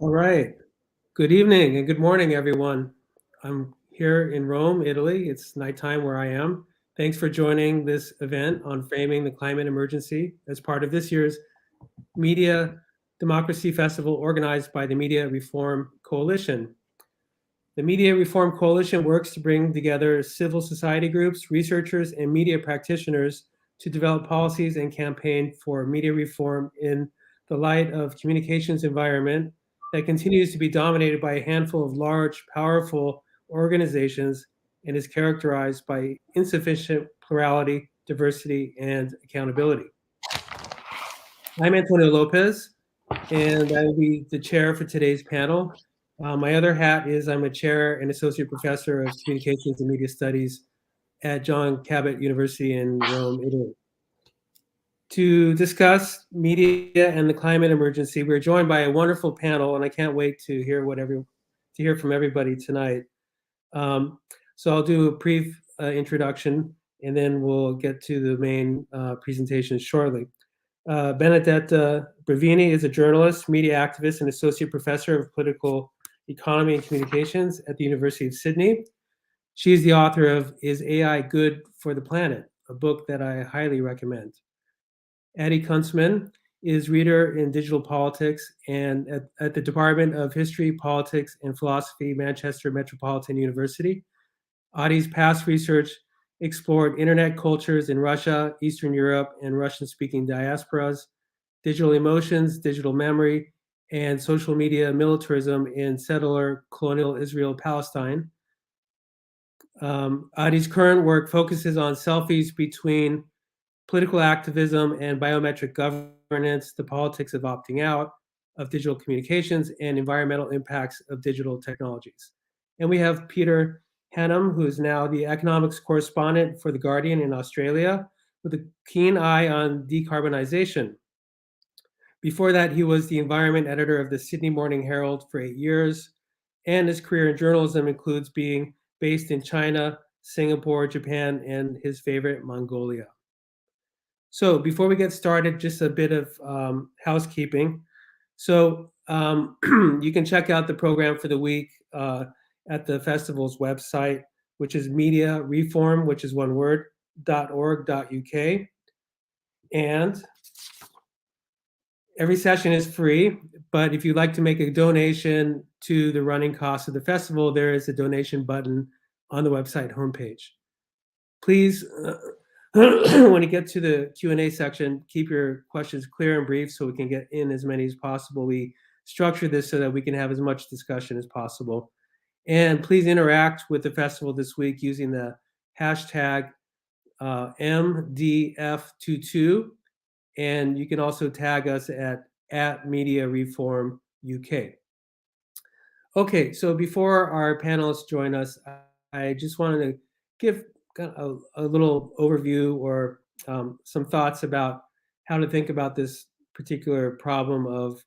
All right. Good evening and good morning, everyone. I'm here in Rome, Italy. It's nighttime where I am. Thanks for joining this event on framing the climate emergency as part of this year's Media Democracy Festival organized by the Media Reform Coalition. The Media Reform Coalition works to bring together civil society groups, researchers, and media practitioners to develop policies and campaign for media reform in the light of communications environment that continues to be dominated by a handful of large, powerful organizations and is characterized by insufficient plurality, diversity, and accountability. I'm Antonio Lopez, and I will be the chair for today's panel. My other hat is I'm a chair and associate professor of communications and media studies at John Cabot University in Rome, Italy. To discuss media and the climate emergency, we're joined by a wonderful panel, and I can't wait to hear from everybody tonight. So I'll do a brief introduction, and then we'll get to the main presentation shortly. Benedetta Brevini is a journalist, media activist, and associate professor of political economy and communications at the University of Sydney. She is the author of Is AI Good for the Planet?, a book that I highly recommend. Addie Kuntsman is reader in digital politics and at the Department of History, Politics, and Philosophy, Manchester Metropolitan University. Addie's past research explored internet cultures in Russia, Eastern Europe, and Russian-speaking diasporas, digital emotions, digital memory, and social media militarism in settler colonial Israel, Palestine. Adi's current work focuses on selfies between political activism and biometric governance, the politics of opting out of digital communications, and environmental impacts of digital technologies. And we have Peter Hannam, who is now the economics correspondent for The Guardian in Australia, with a keen eye on decarbonization. Before that, he was the environment editor of the Sydney Morning Herald for 8 years, and his career in journalism includes being based in China, Singapore, Japan, and his favorite, Mongolia. So before we get started, just a bit of housekeeping. So you can check out the program for the week at the festival's website, which is mediareform, which is one word, .org.uk. And every session is free, but if you'd like to make a donation to the running costs of the festival, there is a donation button on the website homepage. Please, when you get to the Q&A section, keep your questions clear and brief so we can get in as many as possible. We structure this so that we can have as much discussion as possible. And please interact with the festival this week using the hashtag MDF22. And you can also tag us at Media Reform UK. Okay, so before our panelists join us, I just wanted to give a little overview or some thoughts about how to think about this particular problem of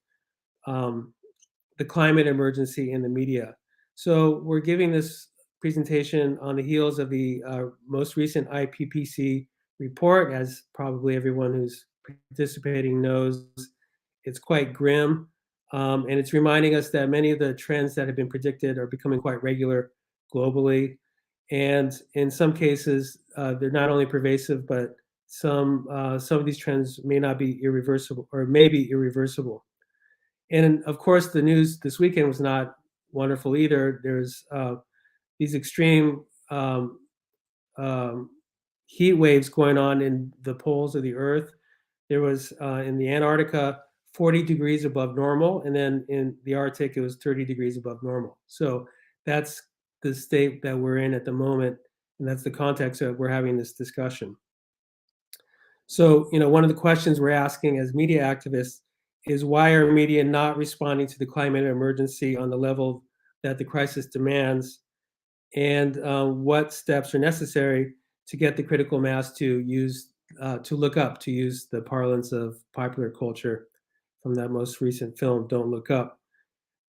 the climate emergency in the media. So we're giving this presentation on the heels of the most recent IPCC report. As probably everyone who's participating knows, it's quite grim, and it's reminding us that many of the trends that have been predicted are becoming quite regular globally. And in some cases, they're not only pervasive, but some of these trends may not be irreversible or may be irreversible. And of course, the news this weekend was not wonderful either. There's these extreme heat waves going on in the poles of the Earth. There was in the Antarctica 40 degrees above normal, and then in the Arctic it was 30 degrees above normal. So that's the state that we're in at the moment, and that's the context that we're having this discussion. So, one of the questions we're asking as media activists is, why are media not responding to the climate emergency on the level that the crisis demands, and what steps are necessary to get the critical mass to use the parlance of popular culture from that most recent film, Don't Look Up.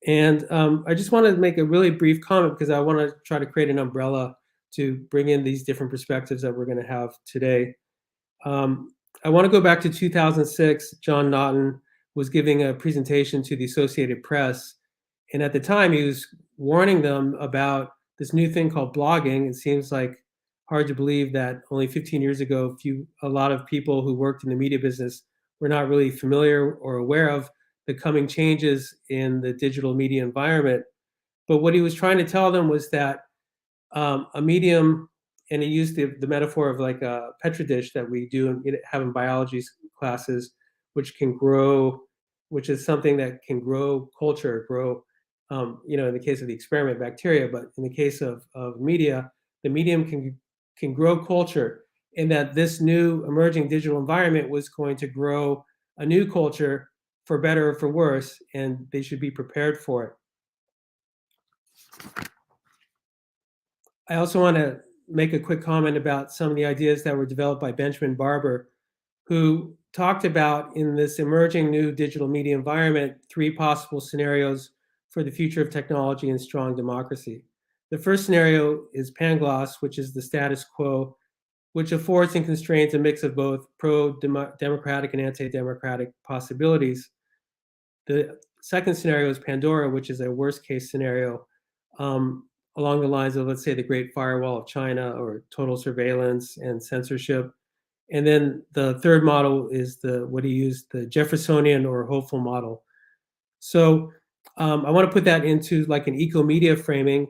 And I just want to make a really brief comment because I want to try to create an umbrella to bring in these different perspectives that we're going to have today. I want to go back to 2006. John Naughton was giving a presentation to the Associated Press, And at the time, he was warning them about this new thing called blogging. It seems like hard to believe that only 15 years ago, a lot of people who worked in the media business were not really familiar or aware of the coming changes in the digital media environment. But what he was trying to tell them was that a medium, and he used the metaphor of like a petri dish that we have in biology classes, which can grow, which is something that can grow culture, grow, in the case of the experiment, bacteria, but in the case of media, the medium can grow culture, and that this new emerging digital environment was going to grow a new culture for better or for worse, and they should be prepared for it. I also want to make a quick comment about some of the ideas that were developed by Benjamin Barber, who talked about in this emerging new digital media environment, 3 possible scenarios for the future of technology and strong democracy. The first scenario is Pangloss, which is the status quo, which affords and constrains a mix of both pro-democratic and anti-democratic possibilities. The second scenario is Pandora, which is a worst case scenario, along the lines of, let's say, the Great Firewall of China or total surveillance and censorship. And then the third model is what he used, the Jeffersonian or hopeful model. So I want to put that into like an eco-media framing.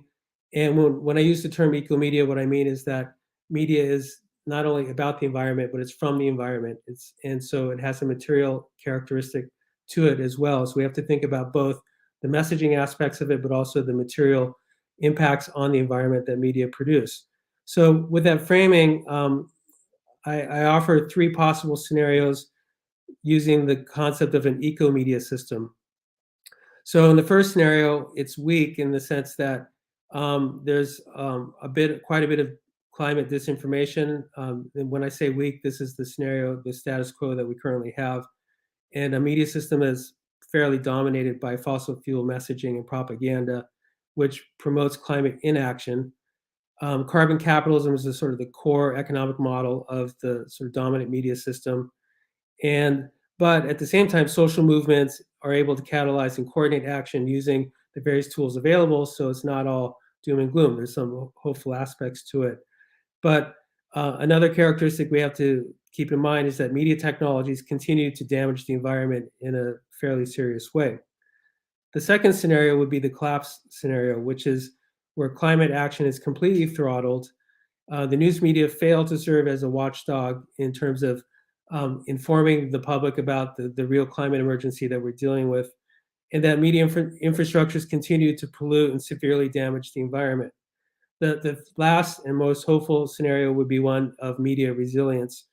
And when I use the term eco-media, what I mean is that media is not only about the environment, but it's from the environment. And so it has a material characteristic to it as well. So we have to think about both the messaging aspects of it, but also the material impacts on the environment that media produce. So with that framing, I offer 3 possible scenarios using the concept of an eco-media system. So in the first scenario, it's weak in the sense that there's quite a bit of climate disinformation. And when I say weak, this is the scenario, the status quo that we currently have. And a media system is fairly dominated by fossil fuel messaging and propaganda, which promotes climate inaction. Carbon capitalism is the sort of the core economic model of the sort of dominant media system. But at the same time, social movements are able to catalyze and coordinate action using the various tools available. So it's not all doom and gloom. There's some hopeful aspects to it. But another characteristic we have to keep in mind is that media technologies continue to damage the environment in a fairly serious way. The second scenario would be the collapse scenario, which is where climate action is completely throttled. The news media fail to serve as a watchdog in terms of informing the public about the real climate emergency that we're dealing with, and that media infrastructures continue to pollute and severely damage the environment. The last and most hopeful scenario would be one of media resilience,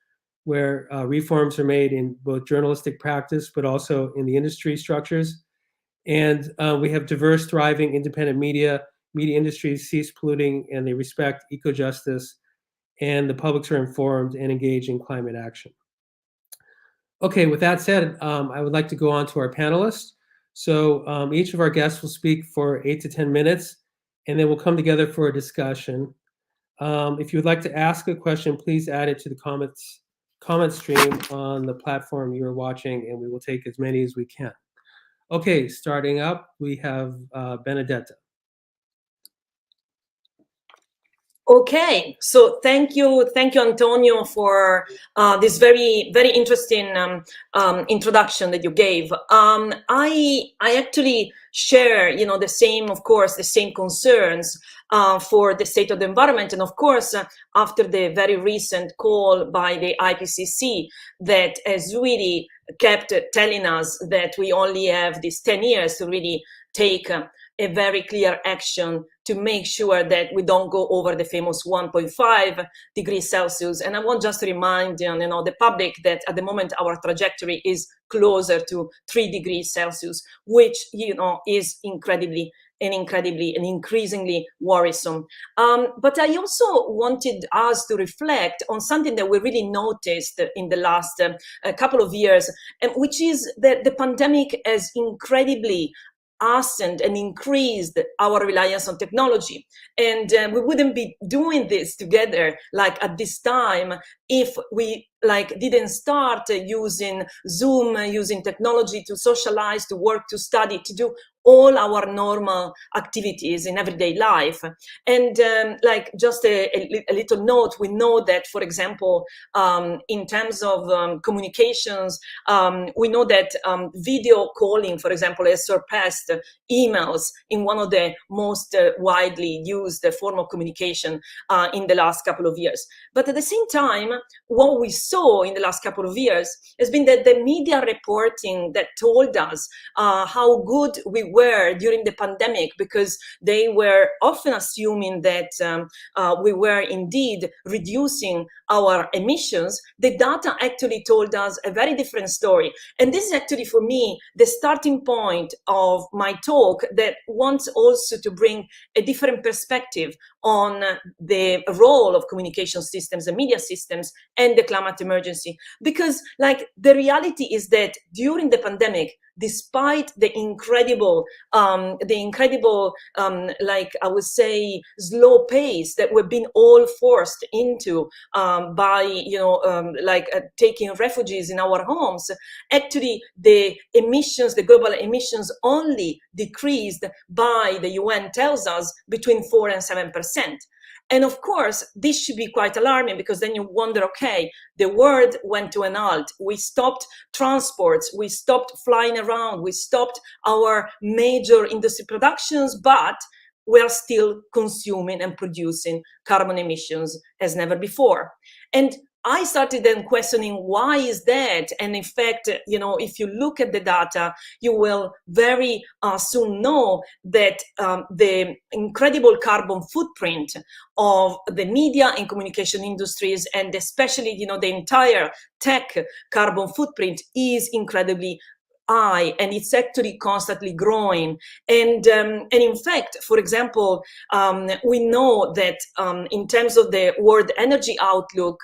where reforms are made in both journalistic practice, but also in the industry structures. And we have diverse, thriving, independent media industries cease polluting, and they respect eco-justice, and the publics are informed and engage in climate action. Okay, with that said, I would like to go on to our panelists. So each of our guests will speak for 8 to 10 minutes, and then we'll come together for a discussion. If you would like to ask a question, please add it to the comment stream on the platform you're watching, and we will take as many as we can. Okay, starting up, we have Benedetta. Okay, so thank you, Antonio, for this very, very interesting introduction that you gave. I actually share, the same concerns for the state of the environment, and of course, after the very recent call by the IPCC that has really kept telling us that we only have these 10 years to really take a very clear action to make sure that we don't go over the famous 1.5 degrees Celsius. And I want just to remind the public that at the moment our trajectory is closer to 3 degrees Celsius, which is increasingly worrisome. But I also wanted us to reflect on something that we really noticed in the last couple of years, which is that the pandemic has incredibly hastened and increased our reliance on technology. And we wouldn't be doing this together at this time if we didn't start using Zoom, using technology to socialize, to work, to study, to do all our normal activities in everyday life. And like just a little note, we know that, for example, in terms of communications, we know that video calling, for example, has surpassed emails in one of the most widely used form of communication in the last couple of years. But at the same time, what we saw in the last couple of years has been that the media reporting that told us how good we were during the pandemic, because they were often assuming that we were indeed reducing our emissions, the data actually told us a very different story. And this is actually, for me, the starting point of my talk, that wants also to bring a different perspective on the role of communication systems and media systems and the climate emergency. Because like the reality is that during the pandemic, despite the incredible, like I would say, slow pace that we've been all forced into by, taking refugees in our homes, actually the emissions, the global emissions only decreased by, the UN tells us, between 4 and 7%. And of course, this should be quite alarming, because then you wonder, okay, the world went to an halt. We stopped transports, we stopped flying around, we stopped our major industry productions, but we are still consuming and producing carbon emissions as never before. And I started then questioning, why is that? And in fact, if you look at the data, you will very soon know that the incredible carbon footprint of the media and communication industries, and especially, the entire tech carbon footprint, is incredibly high, and it's actually constantly growing. And in fact, for example, we know that in terms of the world energy outlook,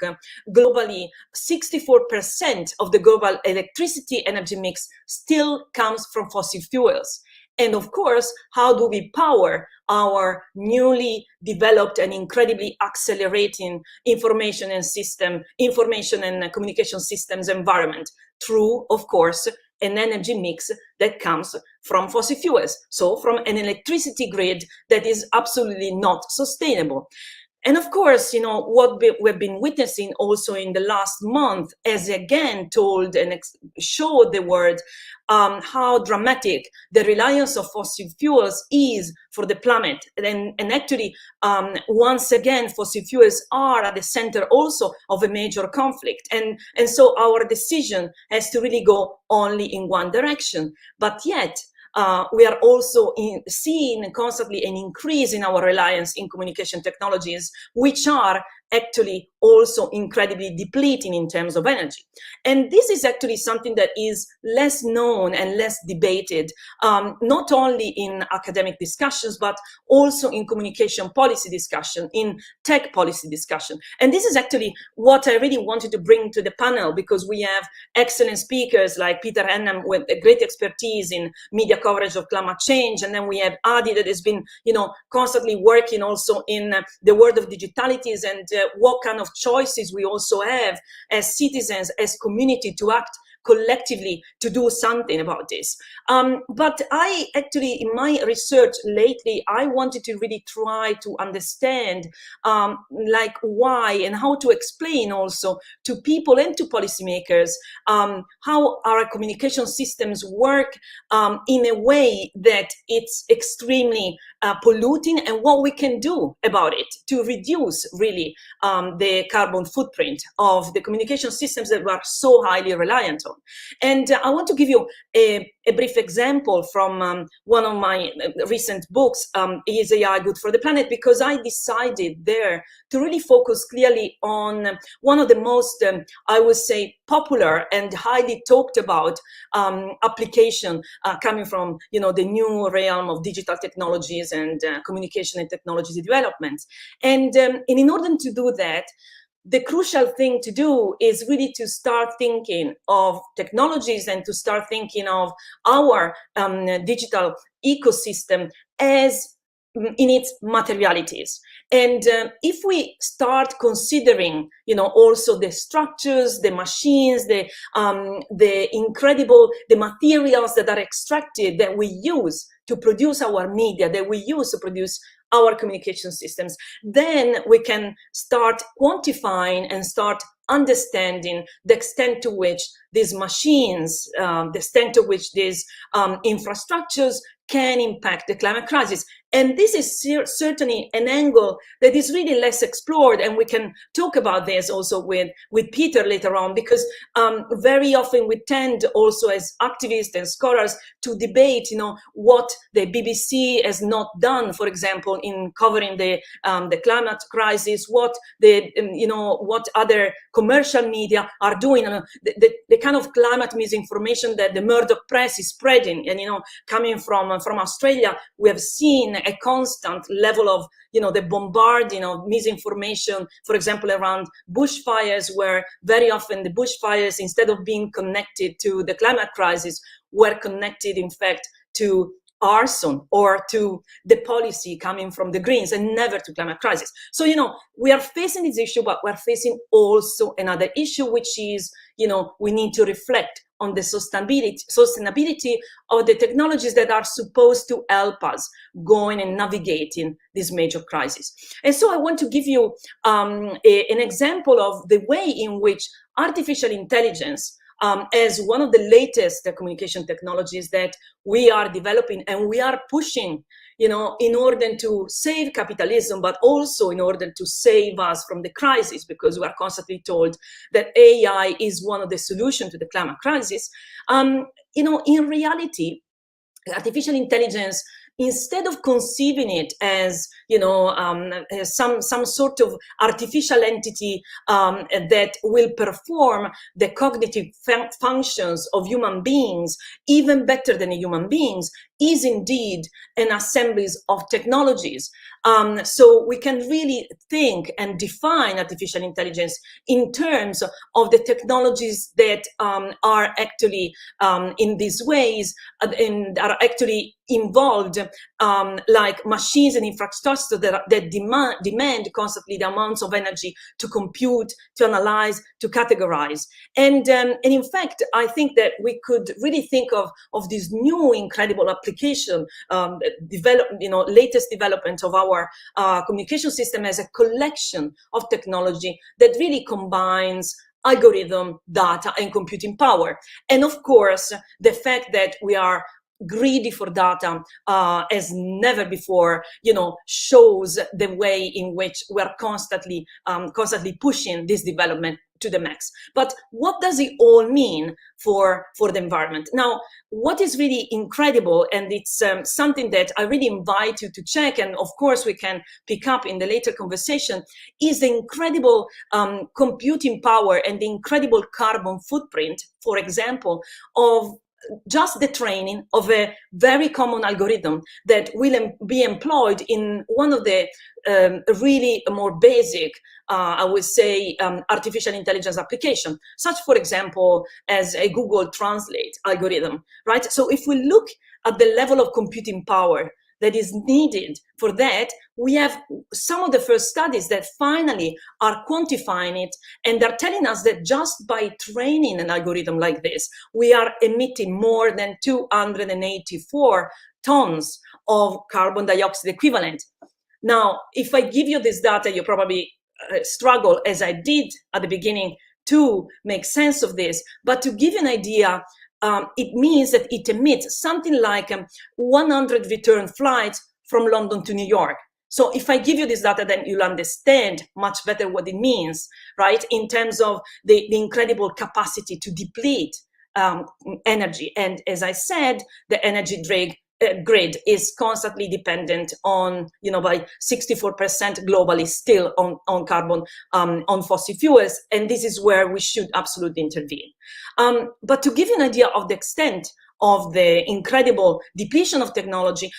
globally, 64% of the global electricity energy mix still comes from fossil fuels. And of course, how do we power our newly developed and incredibly accelerating information and communication systems environment? Through, of course, an energy mix that comes from fossil fuels, so from an electricity grid that is absolutely not sustainable. And of course, what we've been witnessing also in the last month has again told and showed the world how dramatic the reliance of fossil fuels is for the planet. And actually, once again, fossil fuels are at the center also of a major conflict. And so our decision has to really go only in one direction. But yet, we are also seeing constantly an increase in our reliance in communication technologies, which are actually also incredibly depleting in terms of energy. And this is actually something that is less known and less debated, not only in academic discussions, but also in communication policy discussion, in tech policy discussion. And this is actually what I really wanted to bring to the panel, because we have excellent speakers like Peter Hannam with a great expertise in media coverage of climate change. And then we have Adi that has been, constantly working also in the world of digitalities and what kind of choices we also have as citizens, as community, to act collectively to do something about this. But I actually, in my research lately, I wanted to really try to understand why and how to explain also to people and to policymakers how our communication systems work in a way that it's extremely polluting, and what we can do about it to reduce really the carbon footprint of the communication systems that we are so highly reliant on. And I want to give you a brief example from one of my recent books, Is AI Good for the Planet? Because I decided there to really focus clearly on one of the most, I would say, popular and highly talked about application coming from, the new realm of digital technologies and communication and technology development. And in order to do that, the crucial thing to do is really to start thinking of technologies and to start thinking of our digital ecosystem as in its materialities. And if we start considering, also the structures, the machines, the materials that are extracted, that we use to produce our media, that we use to produce our communication systems, then we can start quantifying and start understanding the extent to which these machines, the extent to which these infrastructures can impact the climate crisis. And this is certainly an angle that is really less explored, and we can talk about this also with Peter later on, because very often we tend also as activists and scholars to debate, what the BBC has not done, for example, in covering the climate crisis, what what other commercial media are doing, the kind of climate misinformation that the Murdoch press is spreading, and coming from Australia, we have seen a constant level of the bombarding of misinformation, for example, around bushfires, where very often the bushfires, instead of being connected to the climate crisis, were connected, in fact, to arson or to the policy coming from the Greens, and never to climate crisis. So, we are facing this issue, but we're facing also another issue, which is, we need to reflect on the sustainability of the technologies that are supposed to help us going and navigating this major crisis. And so I want to give you an example of the way in which artificial intelligence, as one of the latest communication technologies that we are developing and we are pushing, in order to save capitalism, but also in order to save us from the crisis, because we are constantly told that AI is one of the solutions to the climate crisis. In reality, artificial intelligence, instead of conceiving it as some sort of artificial entity that will perform the cognitive functions of human beings even better than human beings, is indeed an assembly of technologies. So we can really think and define artificial intelligence in terms of the technologies that are actually in these ways and are actually involved, like machines and infrastructure that demand constantly the amounts of energy to compute, to analyze, to categorize. And in fact, I think that we could really think of this new incredible application, latest development of our communication system as a collection of technology that really combines algorithm, data, and computing power. And of course, the fact that we are greedy for data as never before, shows the way in which we are constantly pushing this development to the max. But what does it all mean for the environment? Now, what is really incredible, and it's something that I really invite you to check, and of course we can pick up in the later conversation, is the incredible computing power and the incredible carbon footprint, for example, of just the training of a very common algorithm that will be employed in one of the really more basic, I would say, artificial intelligence application, such, for example, as a Google Translate algorithm, right? So if we look at the level of computing power that is needed for that, we have some of the first studies that finally are quantifying it, and they're telling us that just by training an algorithm like this, we are emitting more than 284 tons of carbon dioxide equivalent. Now, if I give you this data, you probably struggle, as I did at the beginning, to make sense of this. But to give you an idea, it means that it emits something like 100 return flights from London to New York. So if I give you this data, then you'll understand much better what it means, right? In terms of the incredible capacity to deplete energy. And as I said, the energy grid is constantly dependent on, by 64% globally still on carbon, on fossil fuels. And this is where we should absolutely intervene. But to give you an idea of the extent of the incredible depletion of technology,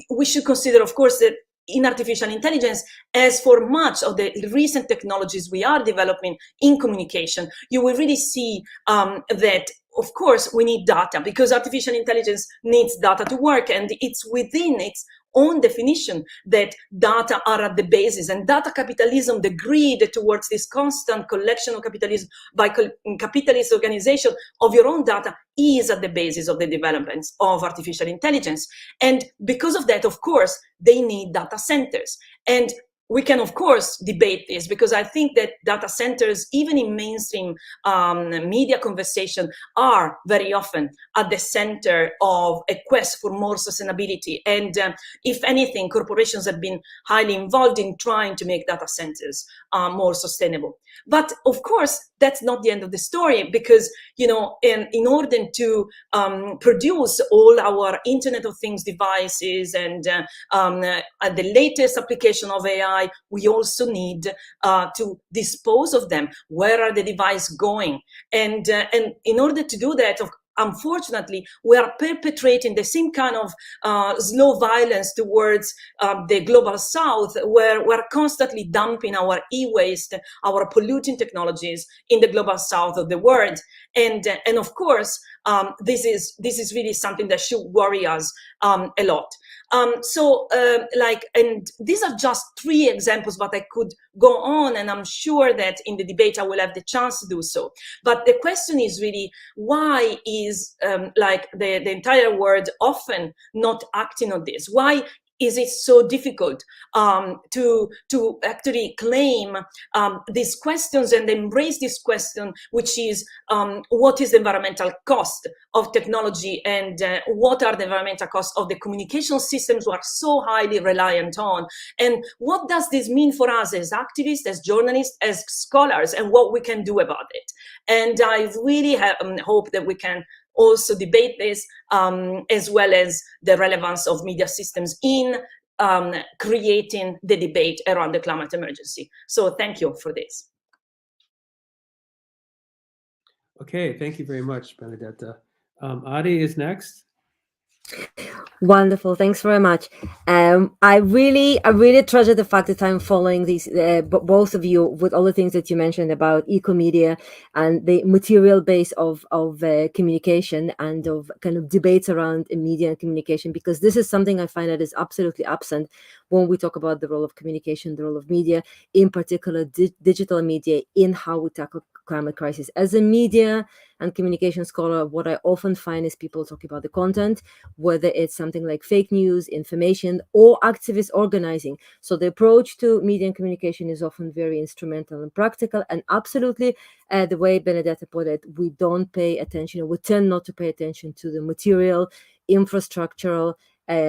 we should consider, of course, that in artificial intelligence, as for much of the recent technologies we are developing in communication, you will really see that, of course, we need data, because artificial intelligence needs data to work, and it's within its own definition that data are at the basis, and data capitalism, the greed towards this constant collection of capitalism by capitalist organization of your own data, is at the basis of the developments of artificial intelligence. And because of that, of course, they need data centers. And we can, of course, debate this, because I think that data centers, even in mainstream media conversation, are very often at the center of a quest for more sustainability. And if anything, corporations have been highly involved in trying to make data centers more sustainable. But of course, that's not the end of the story, because, you know, in order to produce all our Internet of Things devices and the latest application of AI, we also need to dispose of them. Where are the devices going? And in order to do that, unfortunately, we are perpetrating the same kind of slow violence towards the global south, where we're constantly dumping our e-waste, our polluting technologies in the global south of the world. And of course, this is really something that should worry us a lot. And these are just 3 examples, but I could go on, and I'm sure that in the debate I will have the chance to do so. But the question is really, why is the entire world often not acting on this? Why is it so difficult to actually claim these questions and embrace this question, which is what is the environmental cost of technology, and what are the environmental costs of the communication systems we are so highly reliant on? And what does this mean for us as activists, as journalists, as scholars, and what we can do about it? And I really hope that we can also debate this, as well as the relevance of media systems in creating the debate around the climate emergency. So thank you for this. Okay, thank you very much, Benedetta. Adi is next. Wonderful, thanks very much. I really treasure the fact that I'm following these, both of you, with all the things that you mentioned about Ecomedia and the material base of communication and of kind of debates around media and communication, because this is something I find that is absolutely absent when we talk about the role of communication, the role of media, in particular digital media, in how we tackle climate crisis. As a media and communication scholar, what I often find is people talking about the content, whether it's something like fake news, information, or activist organizing. So the approach to media and communication is often very instrumental and practical, and absolutely, the way Benedetta put it, we don't pay attention, or we tend not to pay attention to the material, infrastructural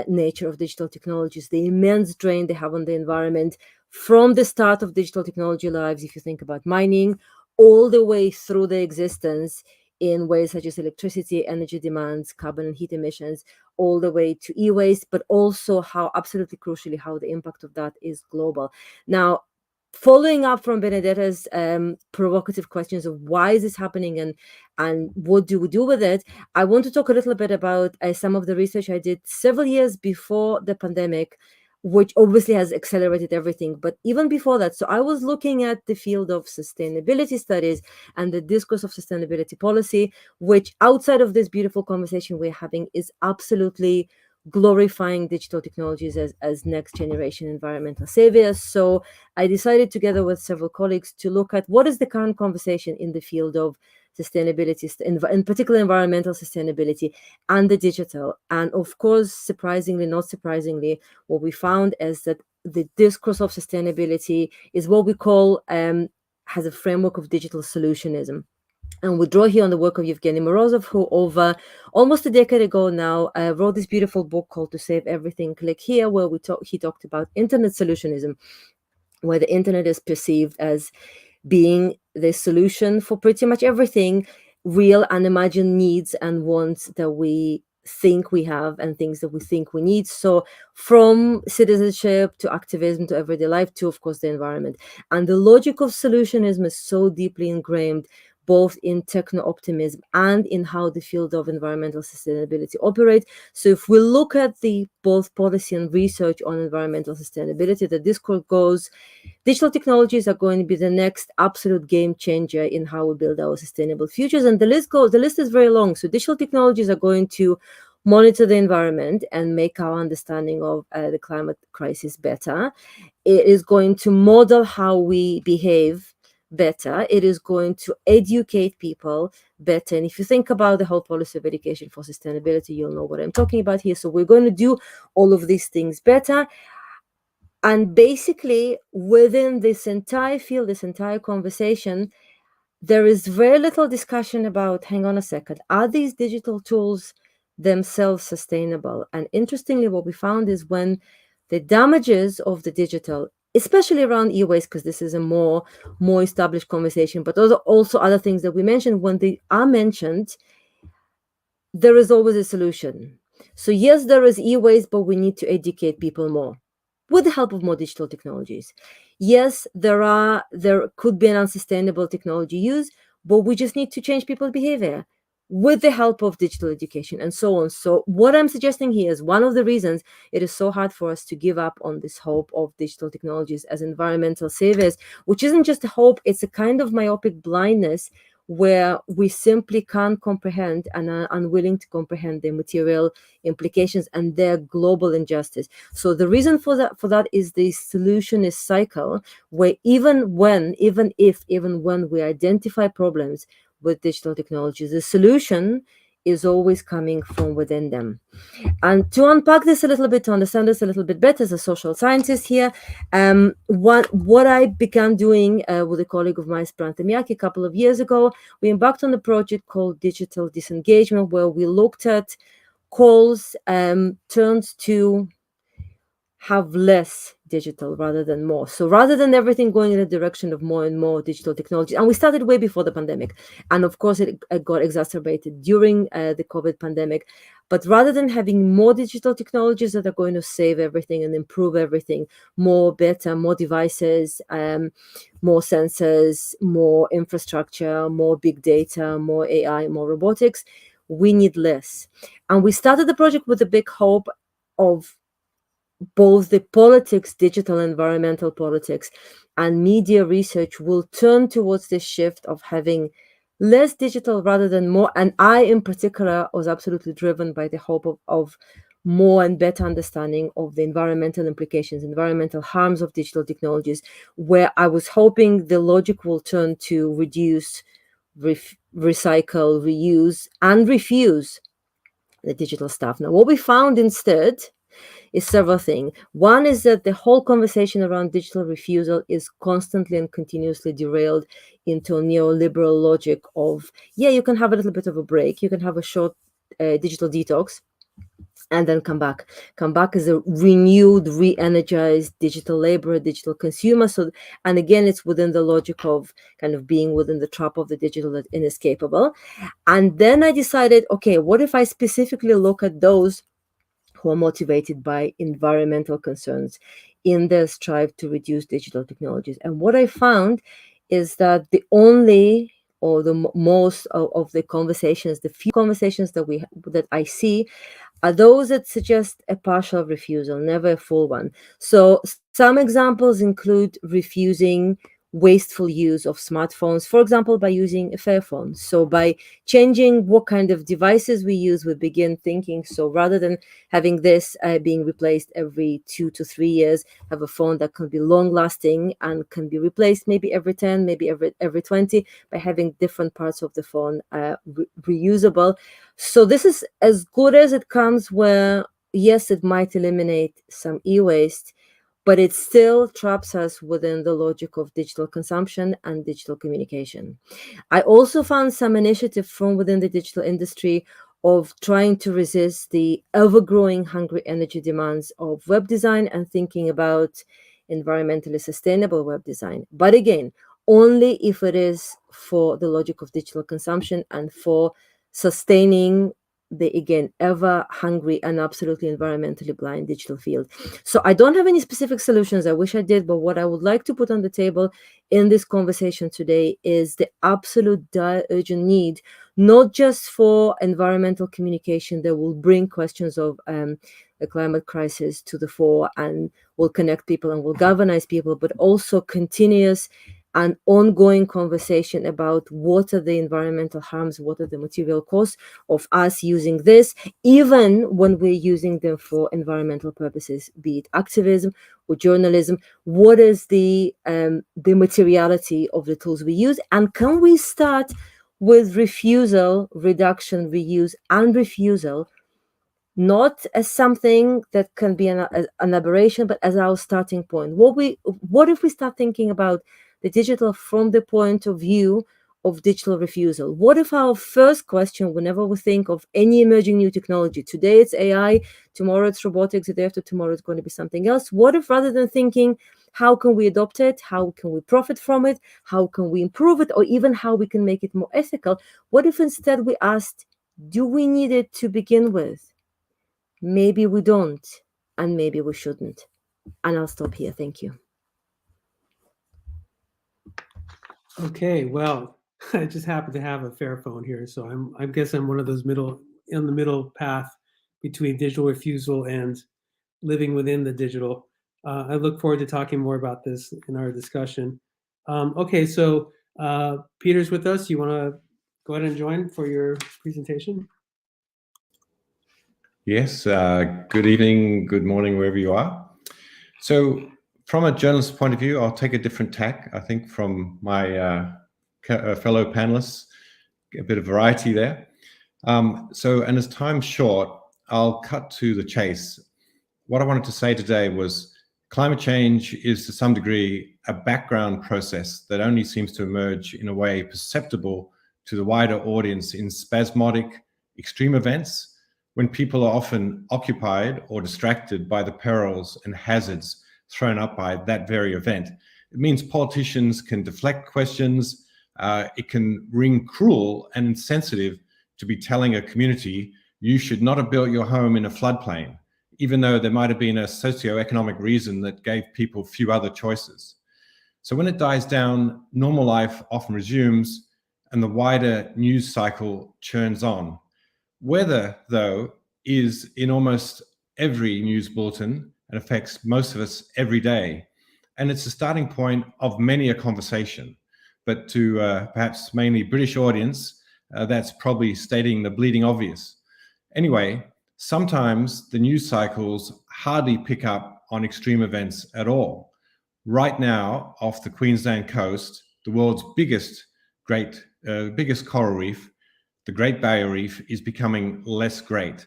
nature of digital technologies, the immense drain they have on the environment from the start of digital technology lives, if you think about mining, all the way through the existence in ways such as electricity, energy demands, carbon and heat emissions, all the way to e-waste, but also how, absolutely crucially, how the impact of that is global. Now, following up from Benedetta's provocative questions of why is this happening and what do we do with it, I want to talk a little bit about some of the research I did several years before the pandemic, which obviously has accelerated everything. But even before that, so I was looking at the field of sustainability studies and the discourse of sustainability policy, which outside of this beautiful conversation we're having is absolutely glorifying digital technologies as next generation environmental saviors. So I decided, together with several colleagues, to look at what is the current conversation in the field of sustainability, in particular environmental sustainability and the digital. And of course, surprisingly, not surprisingly, what we found is that the discourse of sustainability is what we call, has a framework of digital solutionism. And we draw here on the work of Yevgeny Morozov, who over almost a decade ago now wrote this beautiful book called To Save Everything, Click Here, where he talked about internet solutionism, where the internet is perceived as being the solution for pretty much everything, real and imagined needs and wants that we think we have and things that we think we need. So from citizenship to activism to everyday life to, of course, the environment. And the logic of solutionism is so deeply ingrained both in techno-optimism and in how the field of environmental sustainability operates. So if we look at the both policy and research on environmental sustainability, the discourse goes, digital technologies are going to be the next absolute game changer in how we build our sustainable futures. And the list is very long. So digital technologies are going to monitor the environment and make our understanding of the climate crisis better. It is going to model how we behave better. It is going to educate people better. And if you think about the whole policy of education for sustainability, you'll know what I'm talking about here. So we're going to do all of these things better. And basically, within this entire field, this entire conversation, there is very little discussion about, hang on a second, are these digital tools themselves sustainable? And interestingly, what we found is when the damages of the digital, especially around e-waste, because this is a more established conversation, but also other things that we mentioned, when they are mentioned, there is always a solution. So yes, there is e-waste, but we need to educate people more with the help of more digital technologies. Yes, there could be an unsustainable technology use, but we just need to change people's behavior with the help of digital education and so on. So what I'm suggesting here is one of the reasons it is so hard for us to give up on this hope of digital technologies as environmental saviors, which isn't just a hope, it's a kind of myopic blindness where we simply can't comprehend and are unwilling to comprehend the material implications and their global injustice. So the reason for that is the solutionist cycle, where even when we identify problems with digital technologies, the solution is always coming from within them. And to unpack this a little bit, to understand this a little bit better as a social scientist here, what I began doing with a colleague of mine, Sprantemiaki, a couple of years ago, we embarked on a project called Digital Disengagement, where we looked at calls turned to have less digital rather than more. So rather than everything going in the direction of more and more digital technology, and we started way before the pandemic, and of course it got exacerbated during the COVID pandemic, but rather than having more digital technologies that are going to save everything and improve everything, more devices, more sensors, more infrastructure, more big data, more AI, more robotics, we need less. And we started the project with a big hope of both the politics, digital environmental politics, and media research will turn towards this shift of having less digital rather than more. And I, in particular, was absolutely driven by the hope of more and better understanding of the environmental implications, environmental harms of digital technologies, where I was hoping the logic will turn to reduce, recycle, reuse, and refuse the digital stuff. Now, what we found instead is several things. One is that the whole conversation around digital refusal is constantly and continuously derailed into a neoliberal logic of, yeah, you can have a little bit of a break, you can have a short digital detox, and then come back as a renewed, re-energized digital laborer, digital consumer. So, and again, it's within the logic of kind of being within the trap of the digital that inescapable. And then I decided, okay, what if I specifically look at those who are motivated by environmental concerns in their strive to reduce digital technologies? And what I found is that the only or the most of the conversations, the few conversations that I see, are those that suggest a partial refusal, never a full one. So some examples include refusing wasteful use of smartphones, for example, by using a Fairphone. So by changing what kind of devices we use, we begin thinking, so rather than having this being replaced every 2 to 3 years, have a phone that can be long lasting and can be replaced maybe every 10, maybe every 20, by having different parts of the phone reusable. So this is as good as it comes, where yes, it might eliminate some e-waste, but it still traps us within the logic of digital consumption and digital communication. I also found some initiative from within the digital industry of trying to resist the ever-growing hungry energy demands of web design and thinking about environmentally sustainable web design. But again, only if it is for the logic of digital consumption and for sustaining the, again, ever hungry and absolutely environmentally blind digital field. So I don't have any specific solutions. I wish I did, but what I would like to put on the table in this conversation today is the absolute dire urgent need, not just for environmental communication that will bring questions of the climate crisis to the fore and will connect people and will galvanize people, but also continuous an ongoing conversation about what are the environmental harms, what are the material costs of us using this, even when we're using them for environmental purposes, be it activism or journalism. What is the materiality of the tools we use, and can we start with refusal, reduction, reuse, and refusal, not as something that can be an aberration, but as our starting point? What if we start thinking about the digital from the point of view of digital refusal? What if our first question, whenever we think of any emerging new technology, today it's AI, tomorrow it's robotics, the day after tomorrow it's going to be something else, what if rather than thinking how can we adopt it, how can we profit from it, how can we improve it, or even how we can make it more ethical, what if instead we asked, do we need it to begin with? Maybe we don't, and maybe we shouldn't. And I'll stop here. Thank you. Okay, well, I just happen to have a fair phone here, so I guess I'm one of those in the middle path between digital refusal and living within the digital. I look forward to talking more about this in our discussion. Okay, so Peter's with us. You want to go ahead and join for your presentation? Yes, good evening, good morning, wherever you are. So from a journalist's point of view, I'll take a different tack, I think, from my fellow panelists, a bit of variety there. And as time's short, I'll cut to the chase. What I wanted to say today was climate change is to some degree a background process that only seems to emerge in a way perceptible to the wider audience in spasmodic extreme events, when people are often occupied or distracted by the perils and hazards thrown up by that very event. It means politicians can deflect questions. It can ring cruel and insensitive to be telling a community, you should not have built your home in a floodplain, even though there might have been a socio-economic reason that gave people few other choices. So when it dies down, normal life often resumes and the wider news cycle churns on. Weather, though, is in almost every news bulletin and affects most of us every day. And it's the starting point of many a conversation. But to perhaps mainly British audience, that's probably stating the bleeding obvious. Anyway, sometimes the news cycles hardly pick up on extreme events at all. Right now, off the Queensland coast, the world's biggest coral reef, the Great Barrier Reef, is becoming less great.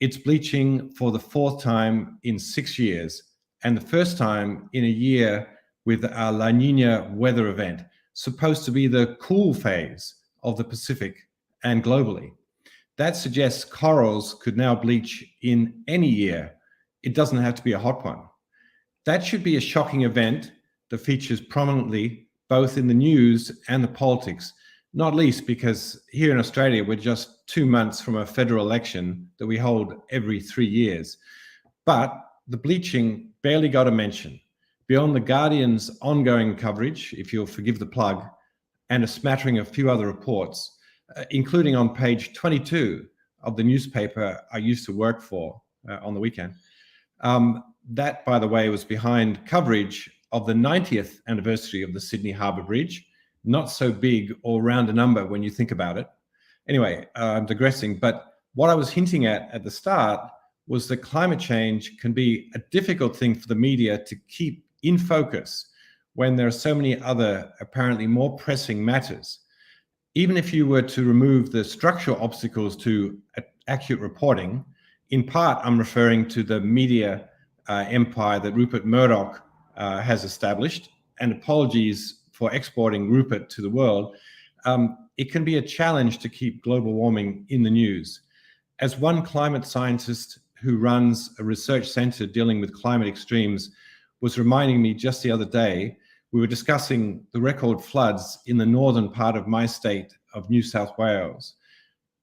It's bleaching for the 4th time in 6 years, and the first time in a year with a La Nina weather event, supposed to be the cool phase of the Pacific and globally. That suggests corals could now bleach in any year. It doesn't have to be a hot one. That should be a shocking event that features prominently both in the news and the politics, not least because here in Australia, we're just 2 months from a federal election that we hold every 3 years. But the bleaching barely got a mention, beyond the Guardian's ongoing coverage, if you'll forgive the plug, and a smattering of few other reports, including on page 22 of the newspaper I used to work for on the weekend. That, by the way, was behind coverage of the 90th anniversary of the Sydney Harbour Bridge. Not so big or round a number when you think about it. Anyway, I'm digressing, but what I was hinting at the start was that climate change can be a difficult thing for the media to keep in focus when there are so many other apparently more pressing matters. Even if you were to remove the structural obstacles to accurate reporting, in part I'm referring to the media empire that Rupert Murdoch has established, and apologies for exporting Rupert to the world, it can be a challenge to keep global warming in the news. As one climate scientist who runs a research center dealing with climate extremes was reminding me just the other day, we were discussing the record floods in the northern part of my state of New South Wales.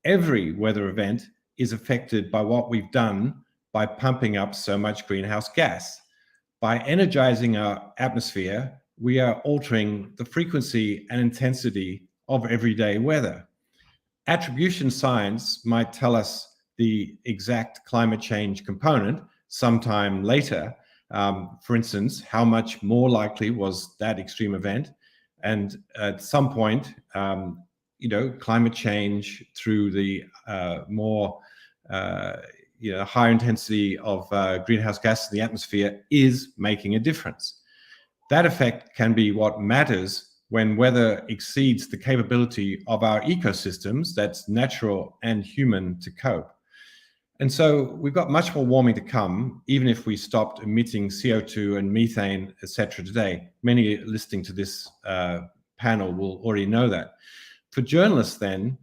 Every weather event is affected by what we've done by pumping up so much greenhouse gas. By energizing our atmosphere, we are altering the frequency and intensity of everyday weather. Attribution science might tell us the exact climate change component sometime later. For instance, how much more likely was that extreme event? And at some point, climate change through the more higher intensity of greenhouse gas in the atmosphere is making a difference. That effect can be what matters when weather exceeds the capability of our ecosystems, that's natural and human, to cope. And so we've got much more warming to come, even if we stopped emitting CO2 and methane, etc. today. Many listening to this panel will already know that. For journalists then,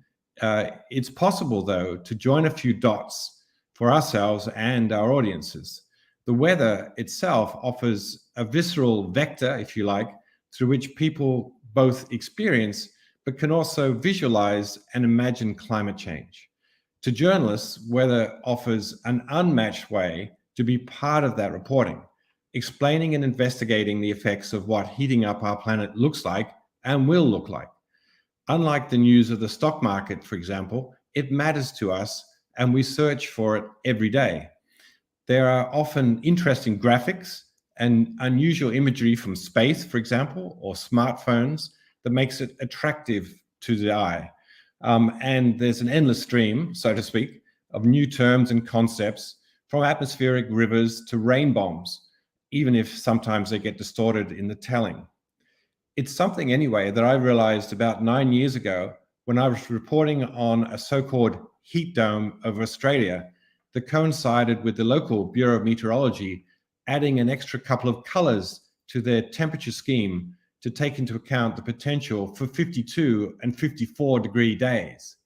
it's possible though to join a few dots for ourselves and our audiences. The weather itself offers a visceral vector, if you like, through which people both experience but can also visualize and imagine climate change. To journalists, weather offers an unmatched way to be part of that reporting, explaining and investigating the effects of what heating up our planet looks like and will look like. Unlike the news of the stock market, for example, it matters to us and we search for it every day. There are often interesting graphics and unusual imagery from space, for example, or smartphones that makes it attractive to the eye. And there's an endless stream, so to speak, of new terms and concepts, from atmospheric rivers to rain bombs, even if sometimes they get distorted in the telling. It's something anyway that I realized about 9 years ago when I was reporting on a so-called heat dome over Australia that coincided with the local Bureau of Meteorology adding an extra couple of colors to their temperature scheme to take into account the potential for 52 and 54 degree days.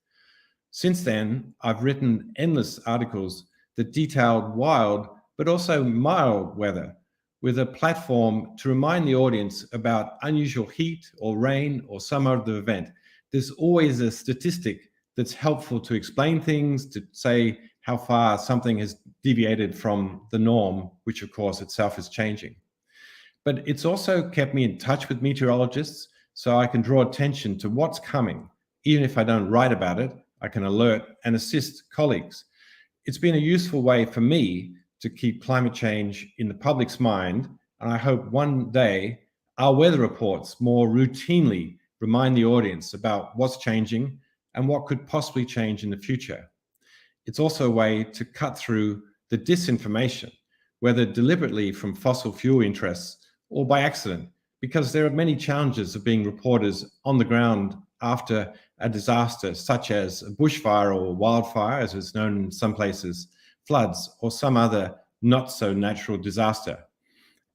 Since then, I've written endless articles that detailed wild but also mild weather, with a platform to remind the audience about unusual heat or rain or some other event. There's always a statistic that's helpful to explain things, to say how far something has deviated from the norm, which of course itself is changing. But it's also kept me in touch with meteorologists so I can draw attention to what's coming. Even if I don't write about it, I can alert and assist colleagues. It's been a useful way for me to keep climate change in the public's mind, and I hope one day our weather reports more routinely remind the audience about what's changing and what could possibly change in the future. It's also a way to cut through the disinformation, whether deliberately from fossil fuel interests or by accident, because there are many challenges of being reporters on the ground after a disaster, such as a bushfire or wildfire, as it's known in some places, floods, or some other not so natural disaster.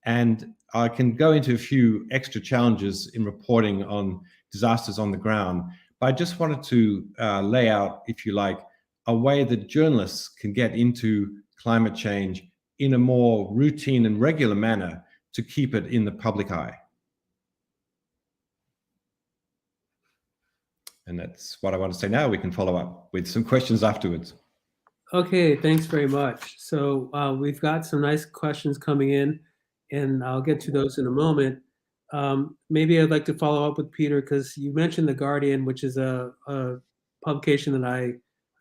And I can go into a few extra challenges in reporting on disasters on the ground, but I just wanted to lay out, if you like, a way that journalists can get into climate change in a more routine and regular manner to keep it in the public eye. And that's what I want to say now. We can follow up with some questions afterwards. Okay, thanks very much. So we've got some nice questions coming in, and I'll get to those in a moment. Maybe I'd like to follow up with Peter, because you mentioned The Guardian, which is a publication that I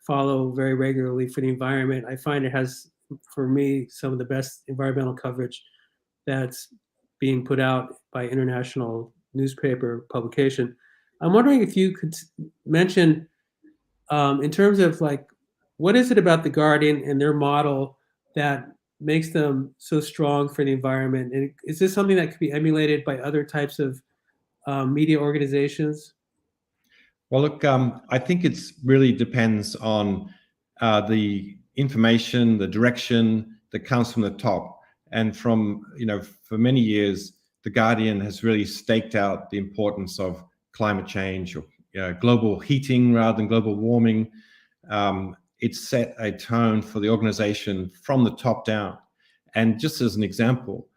follow very regularly for the environment. I find it has, for me, some of the best environmental coverage that's being put out by international newspaper publication. I'm wondering if you could mention, in terms of like, what is it about The Guardian and their model that makes them so strong for the environment? And is this something that could be emulated by other types of media organizations? Well, look, I think it really depends on the information, the direction that comes from the top. And from, for many years, The Guardian has really staked out the importance of climate change, or global heating rather than global warming. It's set a tone for the organization from the top down. And just as an example,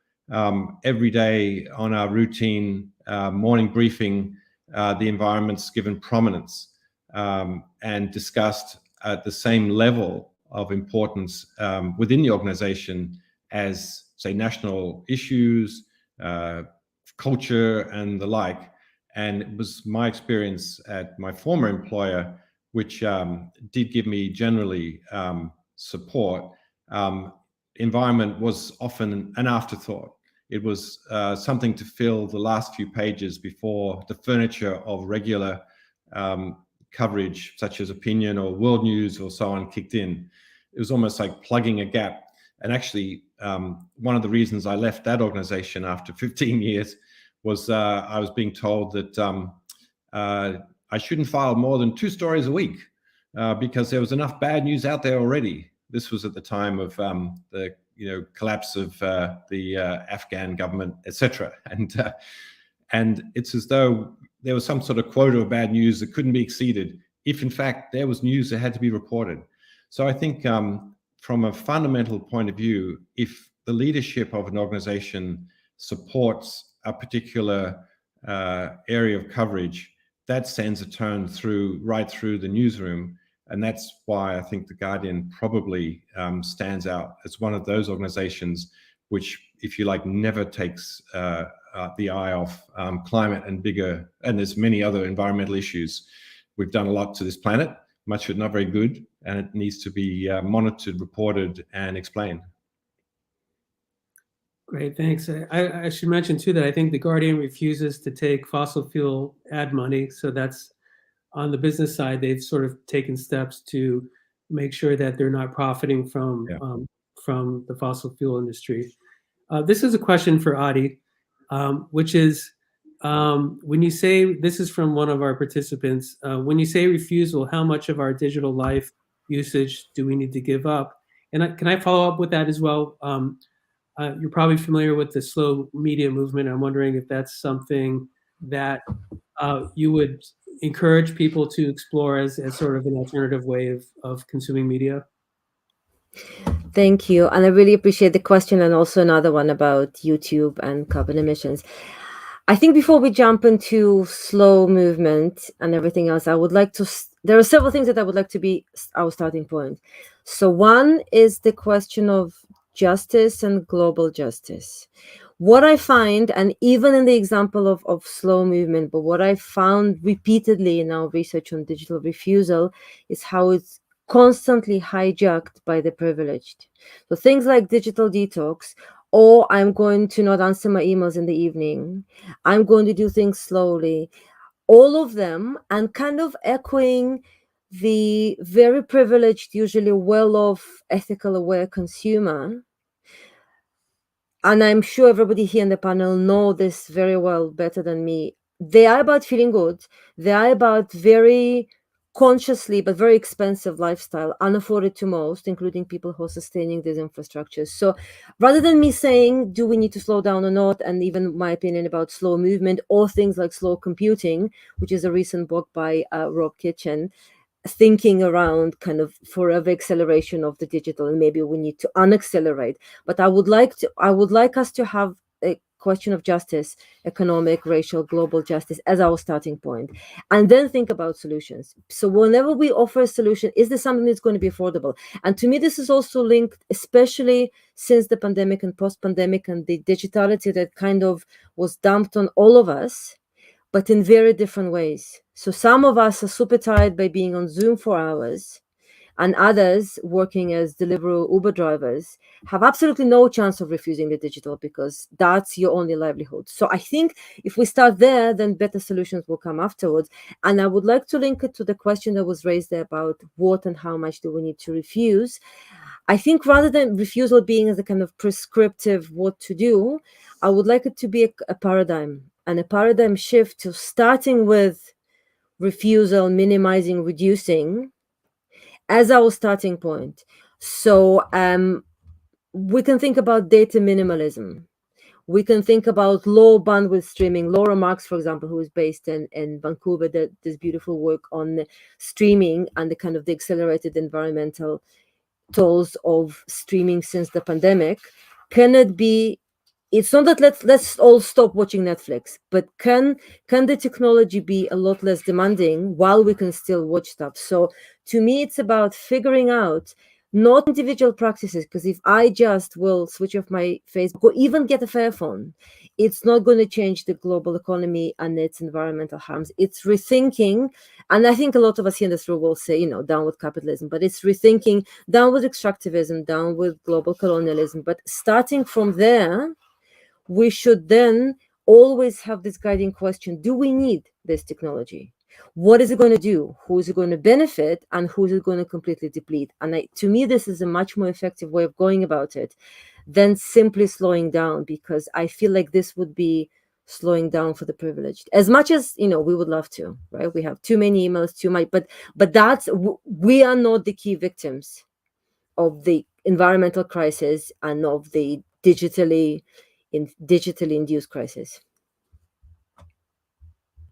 every day on our routine morning briefing, the environment's given prominence and discussed at the same level of importance within the organization as, say, national issues, culture, and the like. And it was my experience at my former employer, which did give me generally support. Environment was often an afterthought. It was something to fill the last few pages before the furniture of regular coverage, such as opinion or world news or so on, kicked in. It was almost like plugging a gap. And actually, one of the reasons I left that organization after 15 years was I was being told that I shouldn't file more than 2 stories a week because there was enough bad news out there already. This was at the time of the collapse of the Afghan government, etc. And it's as though there was some sort of quota of bad news that couldn't be exceeded if, in fact, there was news that had to be reported. So I think from a fundamental point of view, if the leadership of an organization supports a particular area of coverage, that sends a tone right through the newsroom. And that's why I think The Guardian probably stands out as one of those organizations which, if you like, never takes the eye off climate and there's many other environmental issues. We've done a lot to this planet, much of it not very good, and it needs to be monitored, reported, and explained. Great, thanks. I should mention too that I think The Guardian refuses to take fossil fuel ad money. So that's on the business side. They've sort of taken steps to make sure that they're not profiting from the fossil fuel industry. This is a question for Adi, which is when you say, this is from one of our participants, when you say refusal, how much of our digital life usage do we need to give up? And can I follow up with that as well? You're probably familiar with the slow media movement. I'm wondering if that's something that you would encourage people to explore as sort of an alternative way of consuming media. Thank you. And I really appreciate the question, and also another one about YouTube and carbon emissions. I think before we jump into slow movement and everything else, I would like to, there are several things that I would like to be our starting point. So one is the question of justice and global justice. What I find, and even in the example of slow movement, but what I found repeatedly in our research on digital refusal is how it's constantly hijacked by the privileged. So things like digital detox, or I'm going to not answer my emails in the evening, I'm going to do things slowly, all of them, and kind of echoing the very privileged, usually well-off, ethical aware consumer. And I'm sure everybody here in the panel know this very well, better than me. They are about feeling good. They are about very consciously but very expensive lifestyle, unafforded to most, including people who are sustaining these infrastructures. So rather than me saying, do we need to slow down or not, and even my opinion about slow movement or things like slow computing, which is a recent book by Rob Kitchen, thinking around kind of forever acceleration of the digital, and maybe we need to unaccelerate. But I would like us to have a question of justice, economic, racial, global justice as our starting point, and then think about solutions. So whenever we offer a solution, is this something that's going to be affordable? And to me, this is also linked, especially since the pandemic and post-pandemic and the digitality that kind of was dumped on all of us, but in very different ways. So some of us are super tired by being on Zoom for hours, and others working as Deliveroo Uber drivers have absolutely no chance of refusing the digital because that's your only livelihood. So I think if we start there, then better solutions will come afterwards. And I would like to link it to the question that was raised there about what and how much do we need to refuse. I think rather than refusal being as a kind of prescriptive what to do, I would like it to be a paradigm, and a paradigm shift to starting with refusal, minimizing, reducing as our starting point. So we can think about data minimalism. We can think about low bandwidth streaming. Laura Marks, for example, who is based in Vancouver, that does beautiful work on streaming and the kind of the accelerated environmental tolls of streaming since the pandemic. Can it be? It's not that let's all stop watching Netflix, but can the technology be a lot less demanding while we can still watch stuff? So to me, it's about figuring out not individual practices, because if I just will switch off my Facebook or even get a Fairphone, it's not going to change the global economy and its environmental harms. It's rethinking, and I think a lot of us here in this room will say, down with capitalism, but it's rethinking, down with extractivism, down with global colonialism. But starting from there, we should then always have this guiding question: do we need this technology? What is it going to do? Who is it going to benefit? And who is it going to completely deplete? And to me, this is a much more effective way of going about it than simply slowing down, because I feel like this would be slowing down for the privileged, as much as, you know, we would love to, right? We have too many emails, too much, but we are not the key victims of the environmental crisis and of the digitally induced crisis.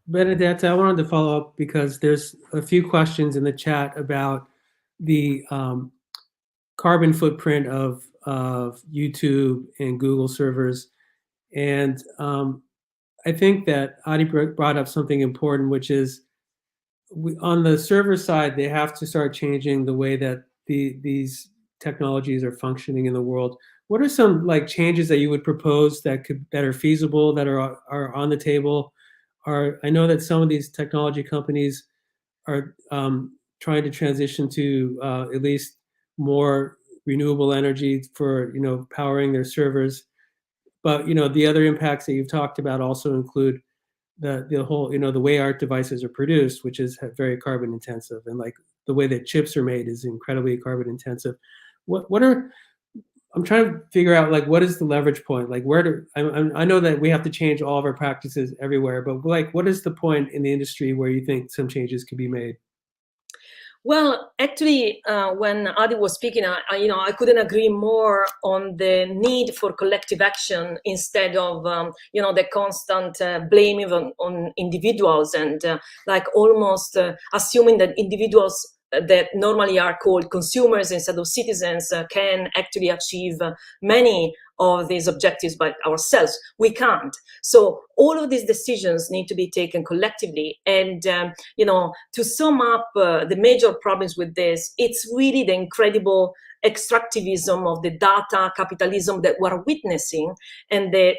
Benedetta, I wanted to follow up because there's a few questions in the chat about the carbon footprint of YouTube and Google servers. And I think that Adi brought up something important, which is on the server side, they have to start changing the way that these technologies are functioning in the world. What are some like changes that you would propose that are feasible, that are on the table? I know that some of these technology companies are trying to transition to at least more renewable energy for, you know, powering their servers. But, you know, the other impacts that you've talked about also include the whole, you know, the way our devices are produced, which is very carbon intensive, and like the way that chips are made is incredibly carbon intensive. I'm trying to figure out, like, what is the leverage point? Like, I know that we have to change all of our practices everywhere, but like, what is the point in the industry where you think some changes can be made? Well, actually, when Adi was speaking, I couldn't agree more on the need for collective action instead of, the constant blaming on individuals and like almost assuming that individuals that normally are called consumers instead of citizens can actually achieve many of these objectives by ourselves. We can't. So all of these decisions need to be taken collectively. And, to sum up the major problems with this, it's really the incredible extractivism of the data capitalism that we're witnessing, and the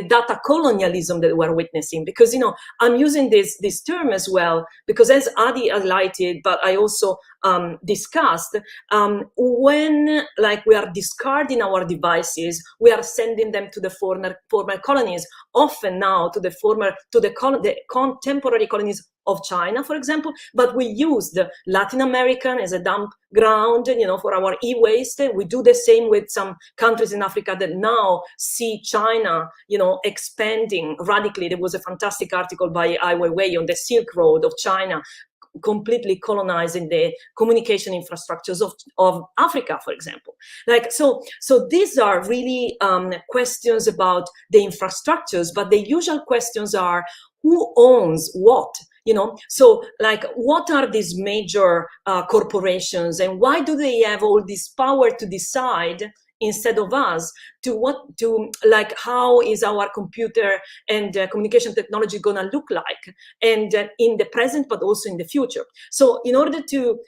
data colonialism that we're witnessing. Because, I'm using this term as well, because as Adi highlighted, but I also discussed, when we are discarding our devices, we are sending them to the former colonies, often now to the contemporary colonies of China, for example, but we used Latin American as a dump ground, for our e-waste. We do the same with some countries in Africa that now see China, expanding radically. There was a fantastic article by Ai Weiwei on the Silk Road of China, completely colonizing the communication infrastructures of Africa, for example. So these are really questions about the infrastructures, but the usual questions are, who owns what? So what are these major corporations, and why do they have all this power to decide instead of us how is our computer and communication technology going to look like, and in the present, but also in the future. So in order to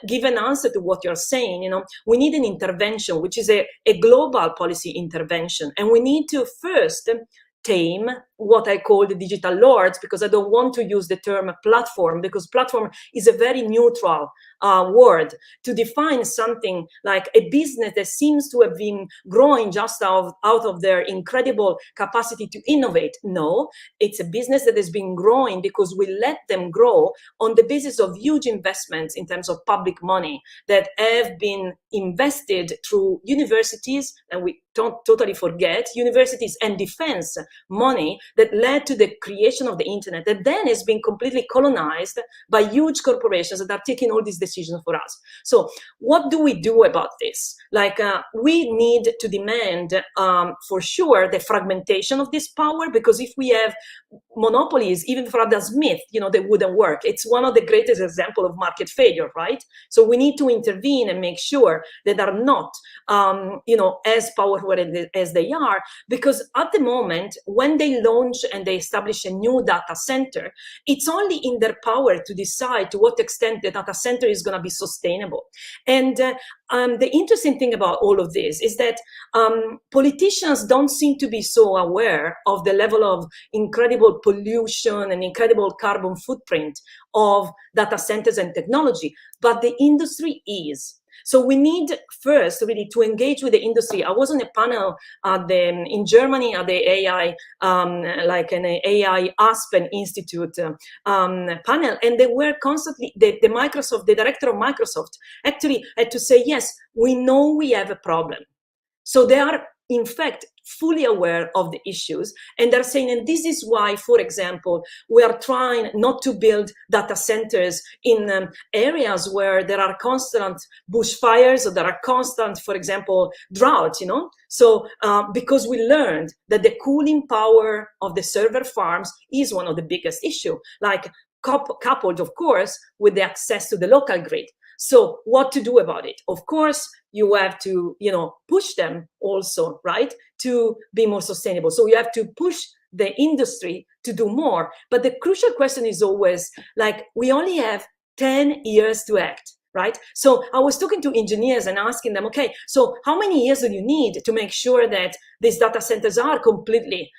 give an answer to what you're saying, we need an intervention, which is a global policy intervention. And we need to first tame what I call the digital lords, because I don't want to use the term platform, because platform is a very neutral word to define something like a business that seems to have been growing just out of their incredible capacity to innovate. No, it's a business that has been growing because we let them grow on the basis of huge investments in terms of public money that have been invested through universities, and we don't totally forget universities, and defense money that led to the creation of the internet, that then has been completely colonized by huge corporations that are taking all these decisions for us. So what do we do about this? We need to demand for sure the fragmentation of this power, because if we have monopolies, even for Adam Smith, they wouldn't work. It's one of the greatest examples of market failure, right? So we need to intervene and make sure that are not, as powerful as they are, because at the moment, when they launch and they establish a new data center, it's only in their power to decide to what extent the data center is going to be sustainable. And the interesting thing about all of this is that politicians don't seem to be so aware of the level of incredible pollution and incredible carbon footprint of data centers and technology, but the industry is. So we need first really to engage with the industry. I was on a panel in Germany at the AI, like an AI Aspen Institute panel, and they were constantly, the Microsoft, the director of Microsoft actually had to say, yes, we know we have a problem. So they are, in fact, fully aware of the issues, and they're saying, and this is why, for example, we are trying not to build data centers in areas where there are constant bushfires, or there are constant, for example, droughts, you know? So because we learned that the cooling power of the server farms is one of the biggest issues, like coupled, of course, with the access to the local grid. So what to do about it? Of course, you have to, push them also, right, to be more sustainable. So you have to push the industry to do more. But the crucial question is always, like, we only have 10 years to act, right? So I was talking to engineers and asking them, okay, so how many years do you need to make sure that these data centers are completely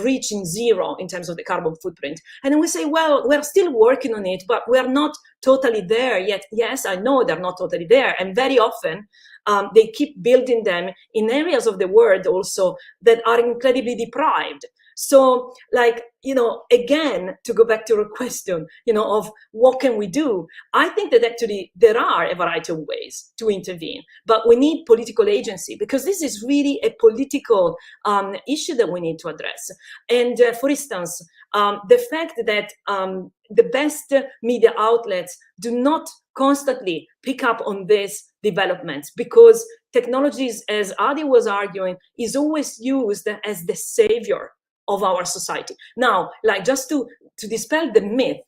reaching zero in terms of the carbon footprint? And then we say, well, we're still working on it, but we're not totally there yet. Yes, I know they're not totally there. And very often they keep building them in areas of the world also that are incredibly deprived. So, like, again, to go back to your question, of what can we do? I think that actually there are a variety of ways to intervene, but we need political agency, because this is really a political issue that we need to address. And for instance, the fact that the best media outlets do not constantly pick up on these developments, because technologies, as Adi was arguing, is always used as the savior of our society. Now, like, just to dispel the myth,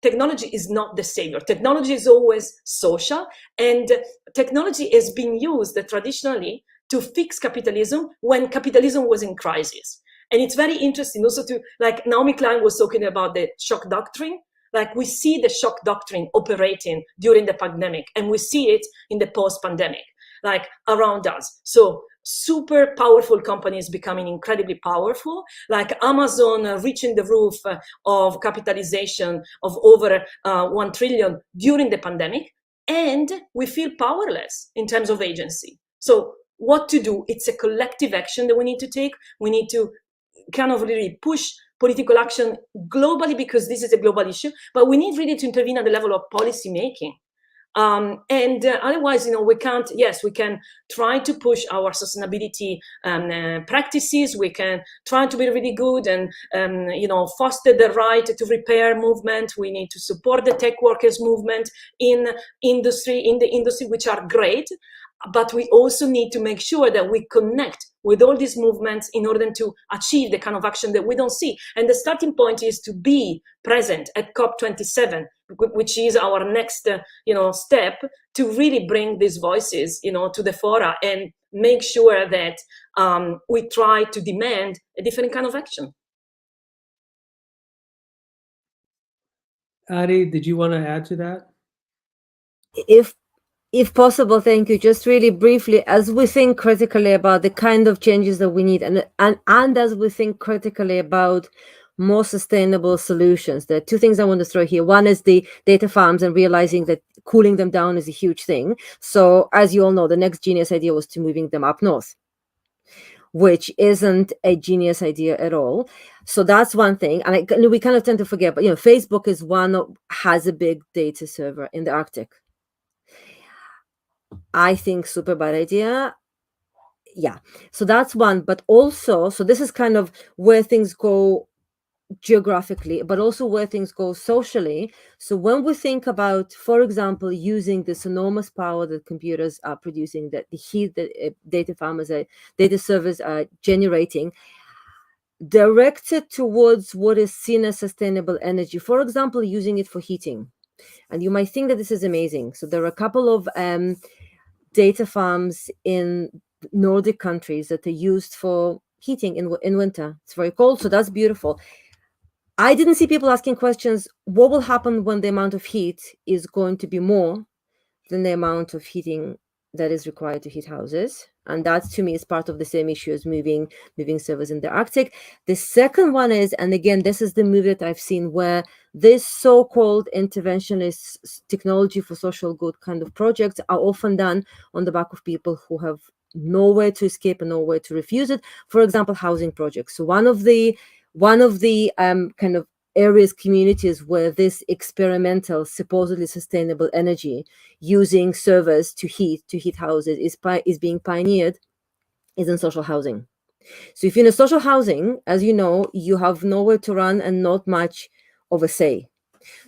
technology is not the savior. Technology is always social, and technology is being used traditionally to fix capitalism when capitalism was in crisis. And it's very interesting also to, like, Naomi Klein was talking about the shock doctrine. Like, we see the shock doctrine operating during the pandemic, and we see it in the post-pandemic, like, around us. So super powerful companies becoming incredibly powerful, like Amazon reaching the roof of capitalization of over 1 trillion during the pandemic, and we feel powerless in terms of agency. So what to do? It's a collective action that we need to take. We need to kind of really push political action globally, because this is a global issue, but we need really to intervene at the level of policy making. Otherwise, we can't, yes, we can try to push our sustainability practices. We can try to be really good and, foster the right to repair movement. We need to support the tech workers movement in the industry, which are great. But we also need to make sure that we connect with all these movements in order to achieve the kind of action that we don't see. And the starting point is to be present at COP27, which is our next, step to really bring these voices, to the fora and make sure that we try to demand a different kind of action. Adi, did you want to add to that? If possible, thank you. Just really briefly, as we think critically about the kind of changes that we need, and as we think critically about more sustainable solutions, there are two things I want to throw here. One is the data farms and realizing that cooling them down is a huge thing. So as you all know, the next genius idea was to moving them up north, which isn't a genius idea at all. So that's one thing. And we kind of tend to forget, but Facebook is has a big data server in the Arctic. I think super bad idea. Yeah. So that's one. But also, so this is kind of where things go geographically, but also where things go socially. So when we think about, for example, using this enormous power that computers are producing, that the heat that data farmers, data servers are generating, directed towards what is seen as sustainable energy, for example, using it for heating. And you might think that this is amazing. So there are a couple of data farms in Nordic countries that are used for heating in winter. It's very cold, so that's beautiful. I didn't see people asking questions, what will happen when the amount of heat is going to be more than the amount of heating that is required to heat houses? And that, to me, is part of the same issue as moving servers in the Arctic. The second one is, and again, this is the move that I've seen where This so-called interventionist technology for social good kind of projects are often done on the back of people who have nowhere to escape and nowhere to refuse it. For example, housing projects. So one of the kind of areas, communities where this experimental, supposedly sustainable energy using servers to heat houses is being pioneered is in social housing. So if you're in a social housing, as you know, you have nowhere to run and not much of a say.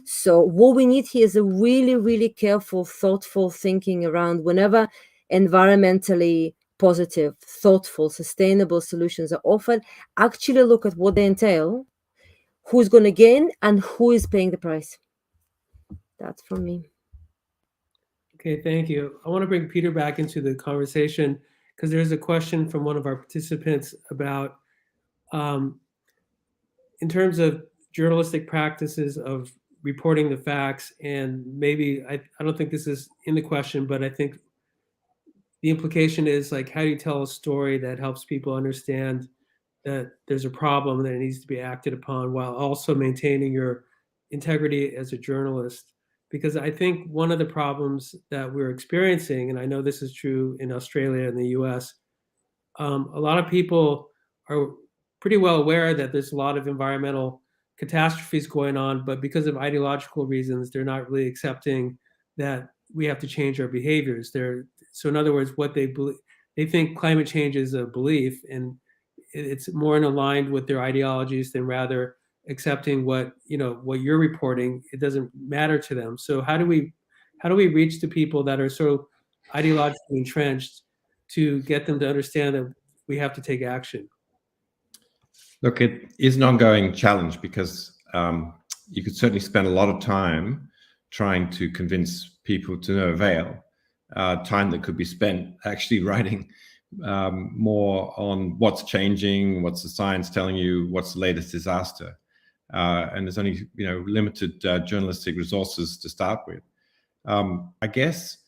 So what we need here is a really, really careful, thoughtful thinking around whenever environmentally positive, thoughtful, sustainable solutions are offered, actually look at what they entail, who's going to gain, and who is paying the price. That's from me. Okay, thank you. I want to bring Peter back into the conversation because there's a question from one of our participants about, in terms of journalistic practices of reporting the facts, and maybe, I don't think this is in the question, but I think the implication is like, how do you tell a story that helps people understand that there's a problem that it needs to be acted upon while also maintaining your integrity as a journalist? Because I think one of the problems that we're experiencing, and I know this is true in Australia and the US, a lot of people are pretty well aware that there's a lot of environmental catastrophes going on, but because of ideological reasons, they're not really accepting that we have to change our behaviors. So in other words, what they believe, they think climate change is a belief, and it's more in aligned with their ideologies than rather accepting what you're reporting. It doesn't matter to them. So how do we reach the people that are so ideologically entrenched to get them to understand that we have to take action? Look, it is an ongoing challenge because you could certainly spend a lot of time trying to convince people to no avail, time that could be spent actually writing more on what's changing, what's the science telling you, what's the latest disaster. And there's only limited journalistic resources to start with. I guess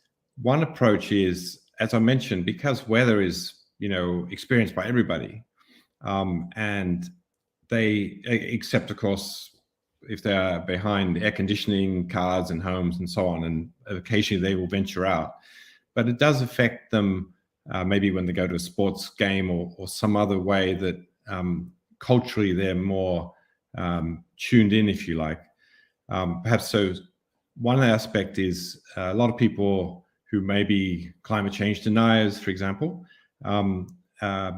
one approach is, as I mentioned, because weather is experienced by everybody, and they, except of course if they are behind air conditioning, cars and homes and so on, and occasionally they will venture out, but it does affect them maybe when they go to a sports game or some other way that culturally they're more tuned in, if you like. Perhaps so. One aspect is a lot of people who may be climate change deniers, for example,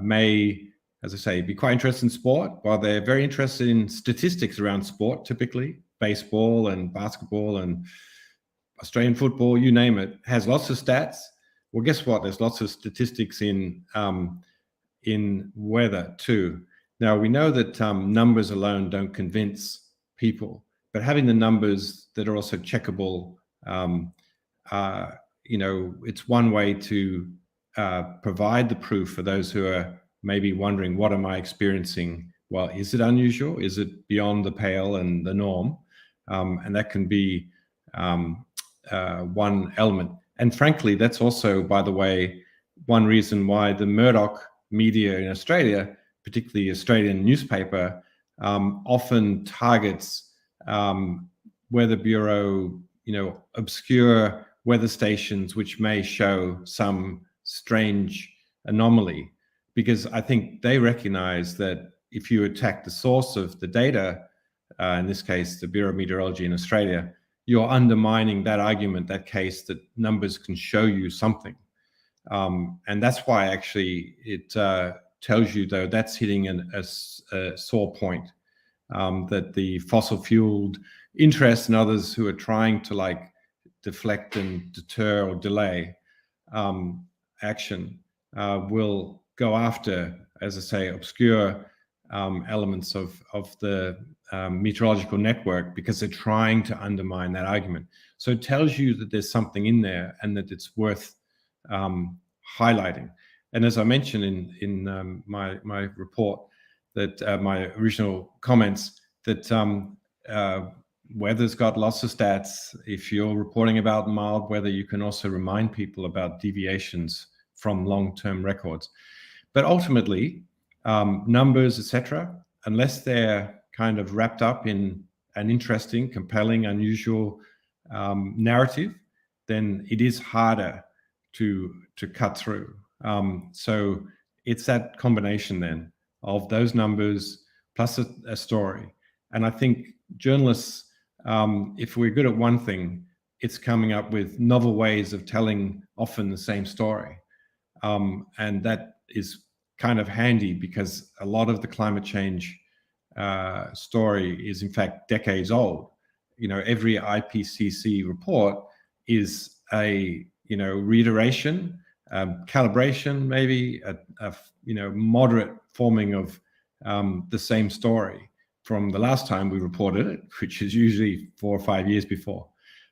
may, as I say, be quite interested in sport, while they're very interested in statistics around sport, typically baseball and basketball and Australian football, you name it, has lots of stats. Well, guess what? There's lots of statistics in weather too. Now, we know that numbers alone don't convince people, but having the numbers that are also checkable, it's one way to provide the proof for those who are maybe wondering, what am I experiencing? Well, is it unusual? Is it beyond the pale and the norm? And that can be one element. And frankly, that's also, by the way, one reason why the Murdoch media in Australia, particularly Australian newspaper, often targets Weather Bureau, obscure weather stations which may show some strange anomaly, because I think they recognize that if you attack the source of the data, in this case, the Bureau of Meteorology in Australia, you're undermining that argument, that case, that numbers can show you something. And that's why actually it tells you, though, that's hitting a sore point, that the fossil fueled interests and others who are trying to deflect and deter or delay action will go after, as I say, obscure elements of the meteorological network, because they're trying to undermine that argument. So it tells you that there's something in there and that it's worth highlighting. And as I mentioned in my report, that my original comments, that weather's got lots of stats. If you're reporting about mild weather, you can also remind people about deviations from long-term records. But ultimately, numbers, etc., unless they're kind of wrapped up in an interesting, compelling, unusual narrative, then it is harder to cut through. So it's that combination then of those numbers plus a story. And I think journalists, if we're good at one thing, it's coming up with novel ways of telling often the same story. And that is kind of handy because a lot of the climate change story is in fact decades old. Every IPCC report is a reiteration, calibration, maybe a moderate forming of the same story from the last time we reported it, which is usually 4 or 5 years before.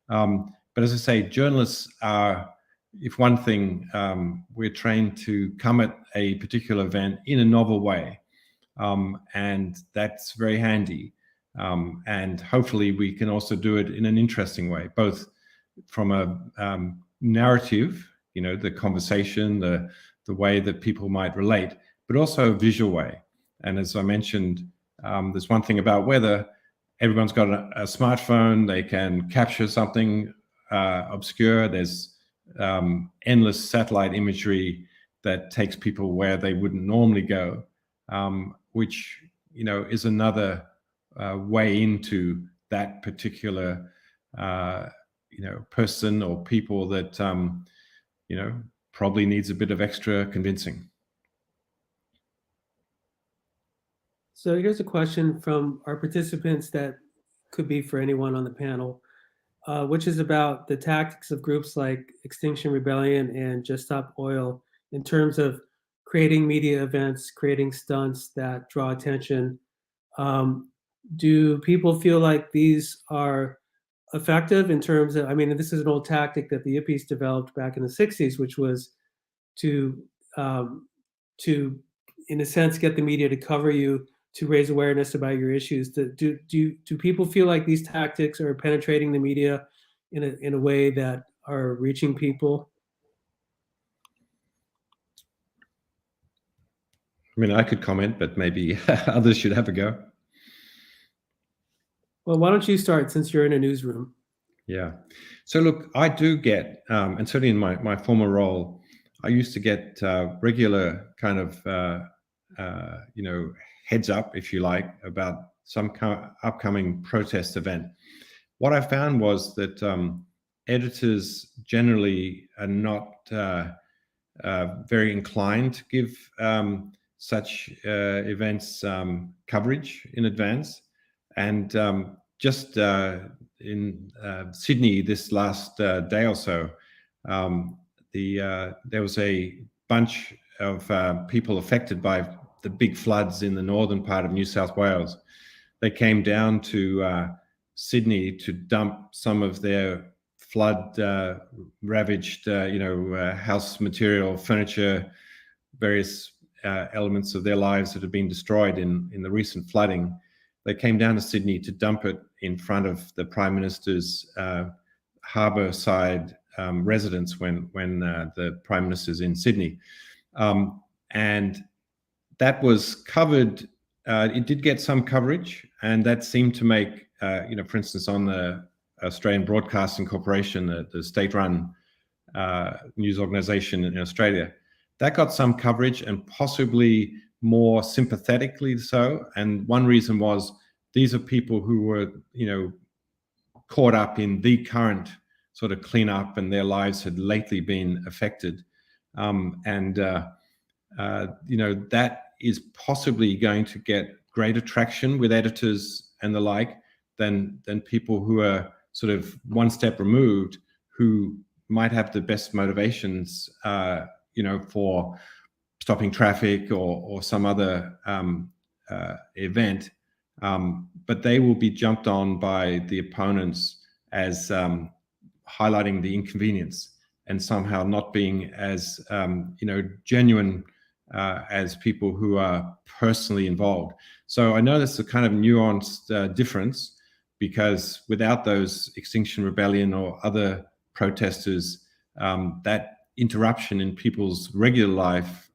But as I say, journalists are, if one thing, we're trained to come at a particular event in a novel way. And that's very handy. And hopefully we can also do it in an interesting way, both from a narrative, the conversation, the way that people might relate, but also a visual way. And as I mentioned, there's one thing about weather. Everyone's got a smartphone. They can capture something obscure. There's endless satellite imagery that takes people where they wouldn't normally go, which is another way into that particular person or people that probably needs a bit of extra convincing. So here's a question from our participants that could be for anyone on the panel, which is about the tactics of groups like Extinction Rebellion and Just Stop Oil in terms of creating media events, creating stunts that draw attention. Do people feel like these are effective in terms of, this is an old tactic that the Yippies developed back in the 60s, which was to in a sense, get the media to cover you, to raise awareness about your issues. Do people feel like these tactics are penetrating the media in a way that are reaching people? I could comment, but maybe others should have a go. Well, why don't you start, since you're in a newsroom? Yeah. So look, I do get, and certainly in my former role, I used to get regular kind of, heads up, if you like, about some kind of upcoming protest event. What I found was that editors generally are not very inclined to give such events coverage in advance. And just in Sydney this last day or so, there was a bunch of people affected by the big floods in the northern part of New South Wales. They came down to Sydney to dump some of their flood ravaged, house material, furniture, various elements of their lives that had been destroyed in the recent flooding. They came down to Sydney to dump it in front of the Prime Minister's harbour side residence when the Prime Minister's in Sydney. And that was covered. It did get some coverage, and that seemed to make, for instance, on the Australian Broadcasting Corporation, the state-run news organisation in Australia, that got some coverage, and possibly more sympathetically so. And one reason was these are people who were, caught up in the current sort of cleanup, and their lives had lately been affected. That is possibly going to get greater traction with editors and the like than people who are sort of one step removed, who might have the best motivations, for stopping traffic or some other event. But they will be jumped on by the opponents as highlighting the inconvenience and somehow not being as, genuine as people who are personally involved. So I know that's a kind of nuanced difference, because without those Extinction Rebellion or other protesters, that interruption in people's regular life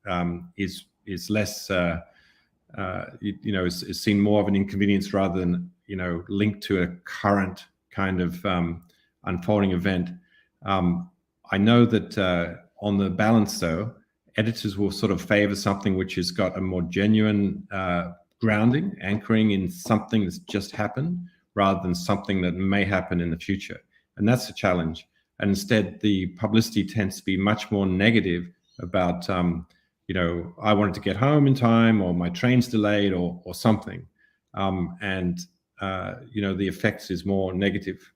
is less, is seen more of an inconvenience rather than linked to a current kind of unfolding event. I know that on the balance, though, editors will sort of favor something which has got a more genuine grounding, anchoring in something that's just happened, rather than something that may happen in the future. And that's a challenge. And instead, the publicity tends to be much more negative about, I wanted to get home in time, or my train's delayed, or something. The effects is more negative.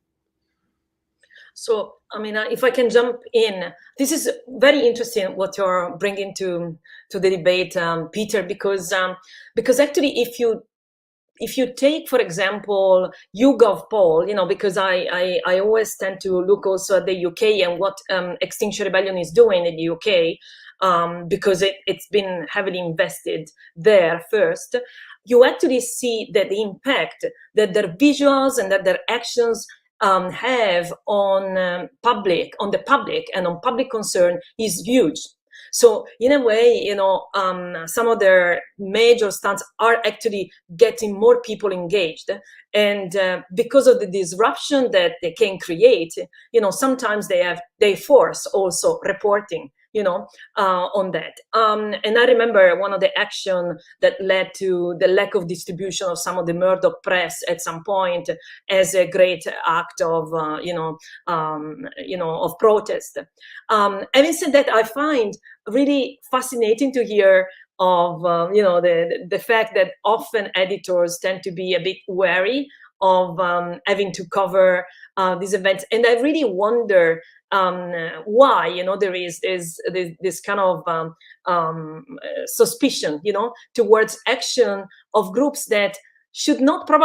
So, I mean, if I can jump in, this is very interesting what you're bringing to the debate, Peter, because actually, if you take, for example, YouGov poll, because I always tend to look also at the UK and what Extinction Rebellion is doing in the UK, because it's been heavily invested there first, you actually see that the impact that their visuals and that their actions have on the public and on public concern is huge. So in a way, some of their major stunts are actually getting more people engaged, and because of the disruption that they can create, sometimes they force also reporting, on that. And I remember one of the action that led to the lack of distribution of some of the Murdoch press at some point as a great act of, of protest. Having said that, I find really fascinating to hear of, the fact that often editors tend to be a bit wary of having to cover these events. And I really wonder why, there is this kind of suspicion, towards action of groups that should never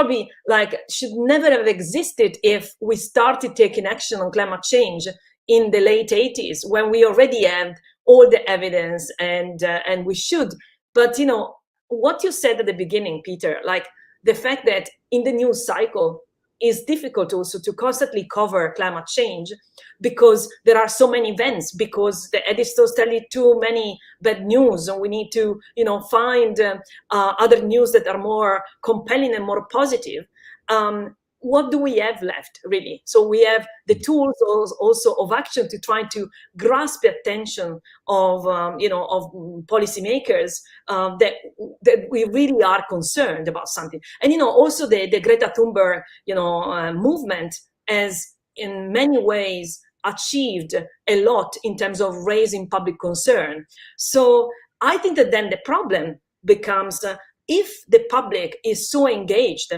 have existed if we started taking action on climate change in the late 80s, when we already had all the evidence, and we should. But, what you said at the beginning, Peter, like the fact that in the news cycle, is difficult also to constantly cover climate change because there are so many events, because the editors tell you too many bad news, and we need to, find other news that are more compelling and more positive. What do we have left, really? So we have the tools also of action to try to grasp the attention of, of policymakers that we really are concerned about something. And, also the Greta Thunberg, movement has in many ways achieved a lot in terms of raising public concern. So I think that then the problem becomes if the public is so engaged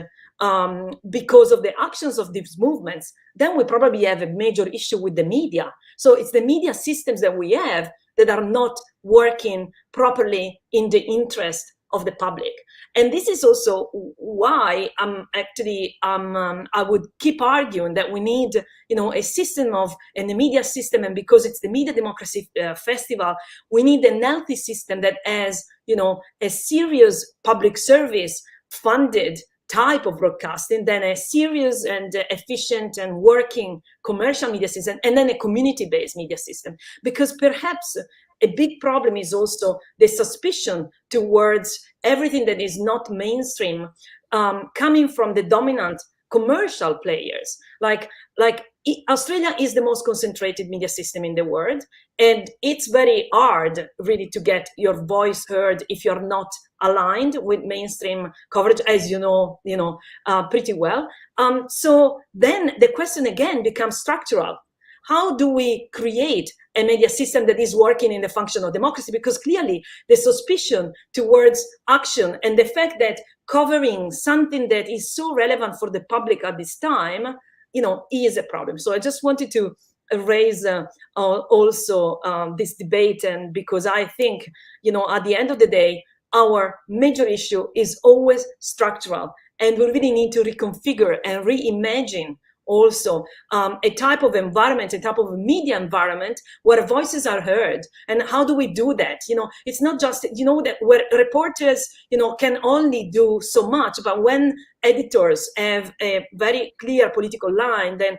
because of the actions of these movements, then we probably have a major issue with the media. So it's the media systems that we have that are not working properly in the interest of the public. And this is also why I would keep arguing that we need, a system and the media system, and because it's the Media Democracy Festival, we need a healthy system that has, a serious public service funded type of broadcasting, then a serious and efficient and working commercial media system, and then a community-based media system. Because perhaps a big problem is also the suspicion towards everything that is not mainstream coming from the dominant commercial players. Like Australia is the most concentrated media system in the world, and it's very hard really to get your voice heard if you're not aligned with mainstream coverage, as you know pretty well. So then the question again becomes structural. How do we create a media system that is working in the function of democracy? Because clearly the suspicion towards action and the fact that covering something that is so relevant for the public at this time, is a problem. So I just wanted to raise also this debate, and because I think, at the end of the day, our major issue is always structural, and we really need to reconfigure and reimagine also a type of environment, a type of media environment where voices are heard. And how do we do that? It's not just, that where reporters, can only do so much, but when editors have a very clear political line, then,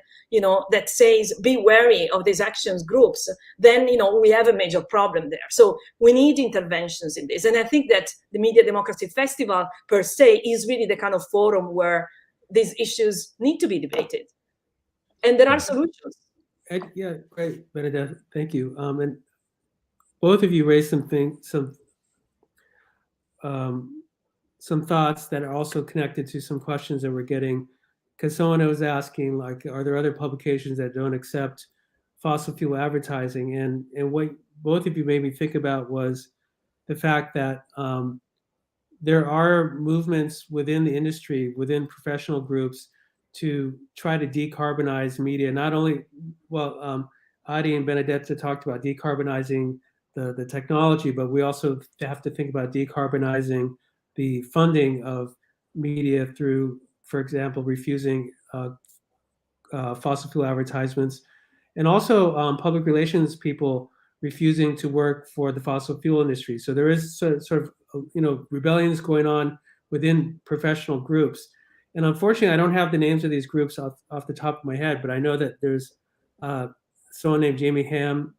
that says, be wary of these actions groups, then, we have a major problem there. So we need interventions in this. And I think that the Media Democracy Festival per se is really the kind of forum where these issues need to be debated, and there are solutions. Yeah, great, Benedetta. Thank you. And both of you raised some thoughts that are also connected to some questions that we're getting, because someone was asking, like, are there other publications that don't accept fossil fuel advertising? And what both of you made me think about was the fact that there are movements within the industry, within professional groups, to try to decarbonize media. Not only, well, Adi and Benedetta talked about decarbonizing the technology, but we also have to think about decarbonizing the funding of media through, for example, refusing fossil fuel advertisements, and also public relations people refusing to work for the fossil fuel industry. So there is sort of rebellions going on within professional groups. And unfortunately, I don't have the names of these groups off the top of my head, but I know that there's someone named Jamie Ham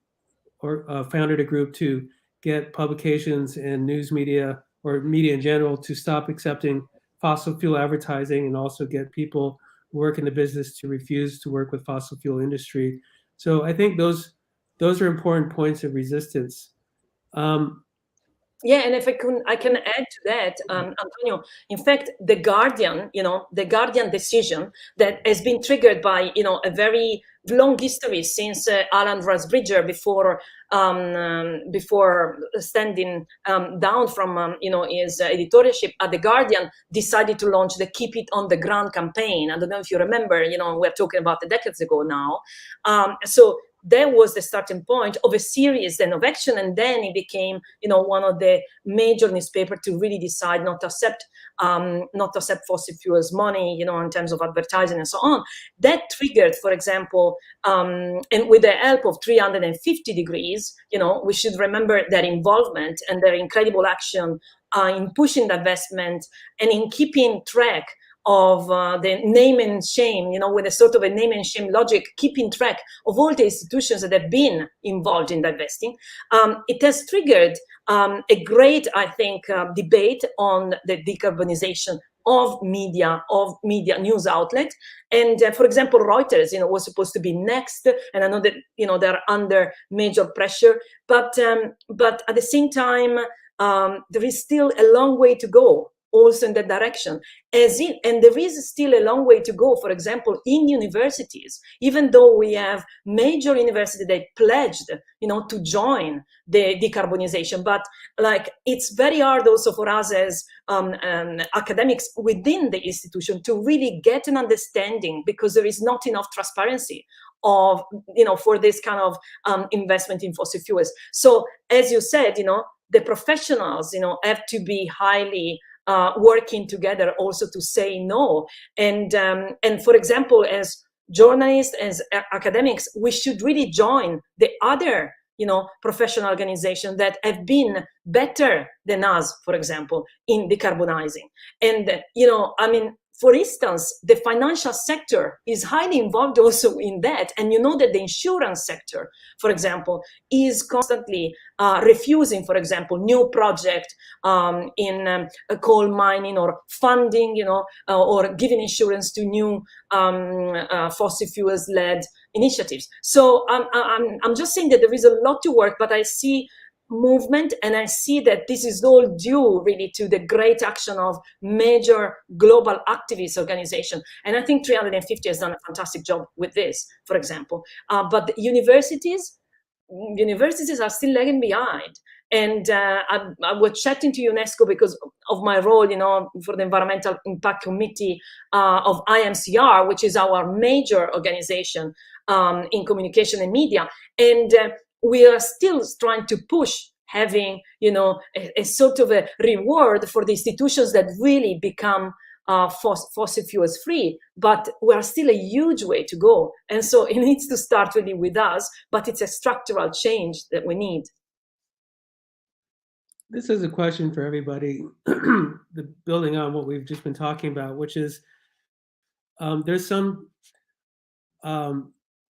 founded a group to get publications and news media or media in general to stop accepting fossil fuel advertising, and also get people who work in the business to refuse to work with fossil fuel industry. So I think those are important points of resistance. Yeah, and if I can add to that, Antonio. In fact, the Guardian decision that has been triggered by a very long history since Alan Rusbridger, before standing down from his editorship at the Guardian, decided to launch the "Keep It on the Ground" campaign. I don't know if you remember. We're talking about decades ago now. So that was the starting point of a series then of action, and then it became one of the major newspapers to really decide not to accept fossil fuels money in terms of advertising and so on. That triggered, for example, and with the help of 350 degrees, we should remember their involvement and their incredible action in pushing the investment and in keeping track of the name and shame, with a sort of a name and shame logic, keeping track of all the institutions that have been involved in divesting. It has triggered a great, I think, debate on the decarbonization of media news outlet. And for example, Reuters, was supposed to be next, and I know that they're under major pressure, but at the same time, there is still a long way to go also in that direction. And there is still a long way to go, for example, in universities, even though we have major universities that pledged, to join the decarbonization. But it's very hard also for us as academics within the institution to really get an understanding, because there is not enough transparency of, for this kind of investment in fossil fuels. So as you said, the professionals, have to be highly working together also to say no. And for example, as journalists, as academics, we should really join the other professional organizations that have been better than us, for example, in decarbonizing. And for instance, the financial sector is highly involved also in that. And that the insurance sector, for example, is constantly refusing, for example, new projects in coal mining, or funding, or giving insurance to new fossil fuels-led initiatives. So I'm just saying that there is a lot to work, but I see movement, and I see that this is all due really to the great action of major global activist organizations. And I think 350 has done a fantastic job with this, for example. But the universities are still lagging behind. And I was chatting to UNESCO because of my role, for the Environmental Impact Committee of IMCR, which is our major organization in communication and media. And we are still trying to push having, a sort of a reward for the institutions that really become fossil fuels free, but we are still a huge way to go. And so it needs to start really with us, but it's a structural change that we need. This is a question for everybody, building on what we've just been talking about, which is there's some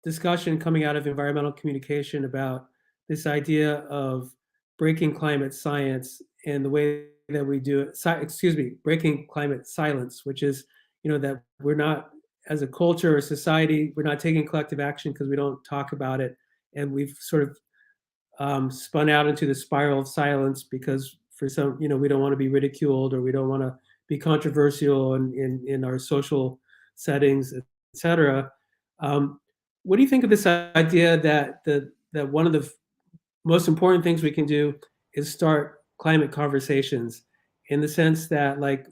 discussion coming out of environmental communication about this idea of breaking climate science and the way that we do it. Breaking climate silence, which is, that we're not, as a culture or society, we're not taking collective action because we don't talk about it, and we've sort of spun out into the spiral of silence because for some, we don't want to be ridiculed, or we don't want to be controversial in our social settings, etc. What do you think of this idea that that one of the most important things we can do is start climate conversations, in the sense that, like,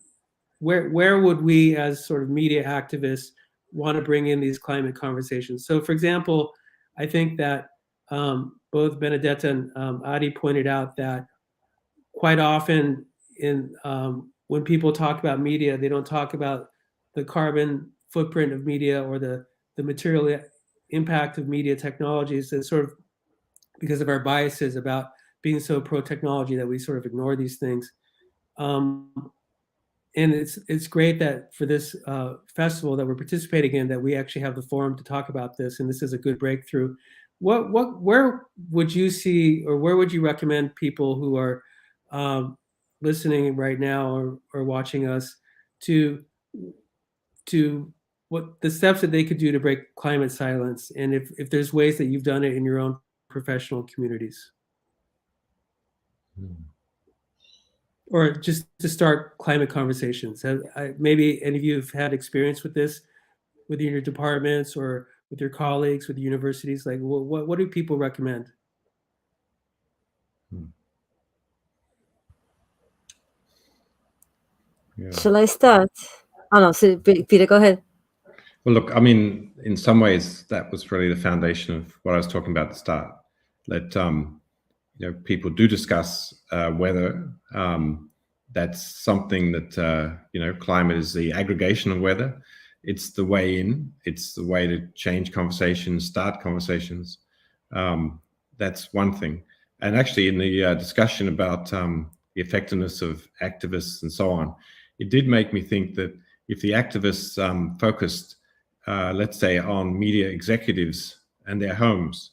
where would we as sort of media activists want to bring in these climate conversations? So, for example, I think that both Benedetta and Adi pointed out that quite often when people talk about media, they don't talk about the carbon footprint of media, or the material impact of media technologies. That sort of, because of our biases about being so pro-technology, that we sort of ignore these things. And it's great that for this festival that we're participating in, that we actually have the forum to talk about this, and this is a good breakthrough. Where would you see, or where would you recommend people who are listening right now or watching us to what the steps that they could do to break climate silence, and if there's ways that you've done it in your own professional communities? Or just to start climate conversations. Maybe any of you have had experience with this within your departments or with your colleagues, with universities. Like, what do people recommend? Yeah. Shall I start? Oh no, so Peter, go ahead. Well, look, I mean, in some ways, that was really the foundation of what I was talking about at the start. That people do discuss weather. That's something that climate is the aggregation of weather. It's the way in. It's the way to change conversations, start conversations. That's one thing. And actually, in the discussion about the effectiveness of activists and so on, it did make me think that if the activists focused, let's say, on media executives and their homes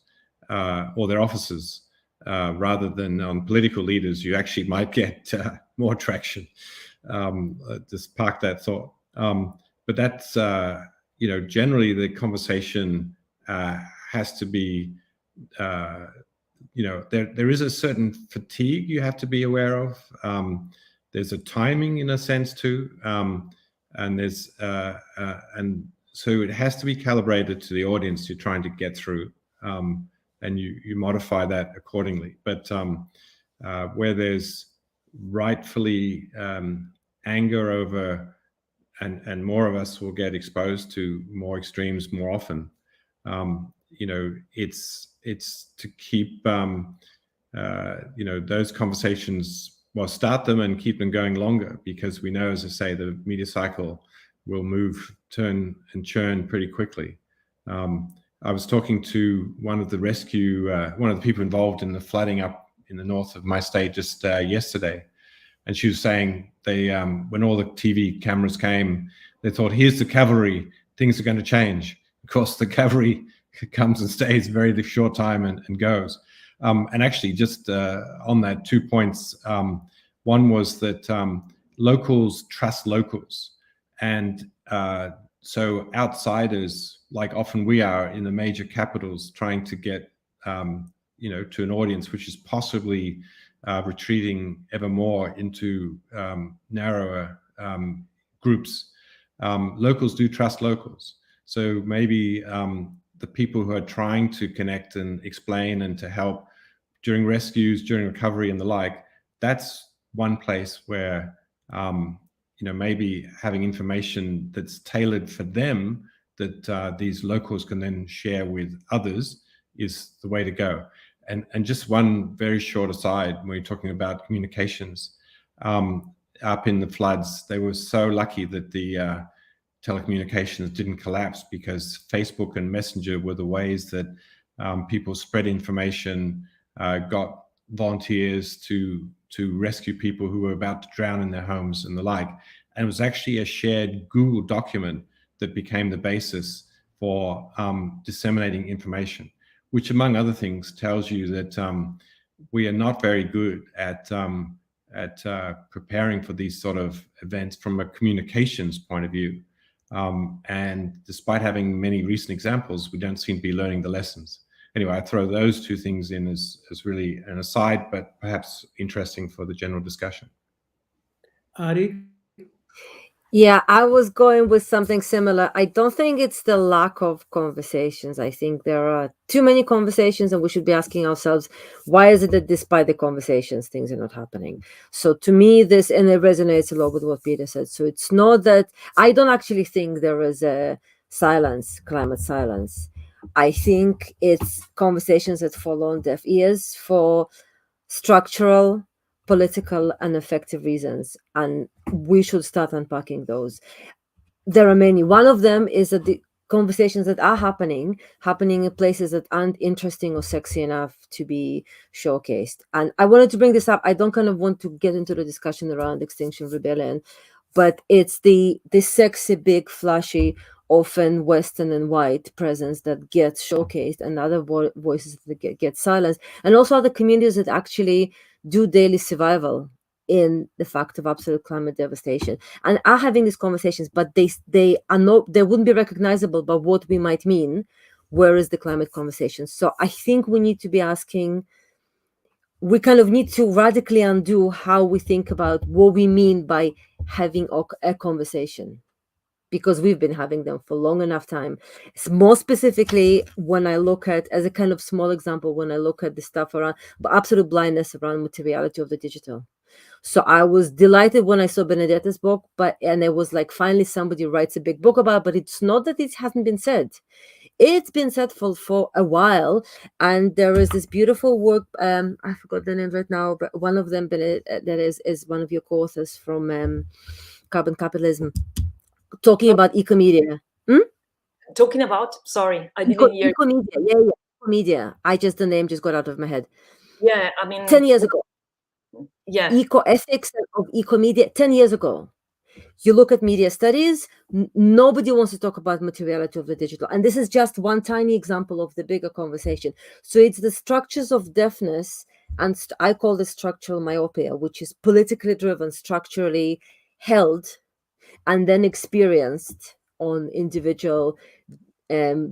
or their offices, rather than on political leaders, you actually might get more traction. Just park that thought. But that's, generally the conversation has to be, there is a certain fatigue you have to be aware of. There's a timing in a sense too. And there's, and so it has to be calibrated to the audience you're trying to get through. And you modify that accordingly. But where there's rightfully anger over, and more of us will get exposed to more extremes more often, it's to keep those conversations, well, start them and keep them going longer, because we know, as I say, the media cycle will move, turn and churn pretty quickly. I was talking to one of the people involved in the flooding up in the north of my state just yesterday. And she was saying when all the TV cameras came, they thought, here's the cavalry, things are going to change. Of course, the cavalry comes and stays a very short time and goes. And actually, just on that, 2 points. One was that locals trust locals. And so outsiders, like often we are in the major capitals, trying to get to an audience which is possibly retreating ever more into narrower groups. Locals do trust locals. So maybe the people who are trying to connect and explain and to help during rescues, during recovery and the like, that's one place where maybe having information that's tailored for them, that these locals can then share with others, is the way to go. And just one very short aside, when you're talking about communications, up in the floods, they were so lucky that the telecommunications didn't collapse, because Facebook and Messenger were the ways that people spread information, got volunteers to rescue people who were about to drown in their homes and the like. And it was actually a shared Google document that became the basis for disseminating information, which, among other things, tells you that we are not very good at preparing for these sort of events from a communications point of view. And despite having many recent examples, we don't seem to be learning the lessons. Anyway, I throw those two things in as really an aside, but perhaps interesting for the general discussion. Adi? Yeah, I was going with something similar. I don't think it's the lack of conversations. I think there are too many conversations, and we should be asking ourselves, why is it that despite the conversations, things are not happening? So to me, this, and it resonates a lot with what Peter said. So it's not that, I don't actually think there is a silence, climate silence. I think it's conversations that fall on deaf ears for structural, political, and effective reasons, and we should start unpacking those. There are many. One of them is that the conversations that are happening in places that aren't interesting or sexy enough to be showcased. And I wanted to bring this up. I don't kind of want to get into the discussion around Extinction Rebellion, but it's the sexy, big, flashy, often Western and white presence that gets showcased, and other voices that get silenced, and also other communities that actually do daily survival in the fact of absolute climate devastation and are having these conversations, but they are not, they wouldn't be recognizable by what we might mean. Where is the climate conversation? So I think we need to be asking, we kind of need to radically undo how we think about what we mean by having a conversation, because we've been having them for long enough time. More specifically, when I look at, as a kind of small example, when I look at the stuff around absolute blindness around materiality of the digital. So I was delighted when I saw Benedetta's book, and it was like, finally somebody writes a big book about it, but it's not that it hasn't been said. It's been said for a while, and there is this beautiful work. I forgot the name right now, but one of them, that is one of your co-authors from Carbon Capitalism, talking about Ecomedia. Talking about, sorry, I didn't hear. Ecomedia, yeah, Ecomedia. The name just got out of my head. Yeah, I mean, 10 years ago. Yeah. Eco-ethics of Ecomedia, 10 years ago. You look at media studies, nobody wants to talk about materiality of the digital. And this is just one tiny example of the bigger conversation. So it's the structures of deafness, and I call this structural myopia, which is politically driven, structurally held, and then experienced on individual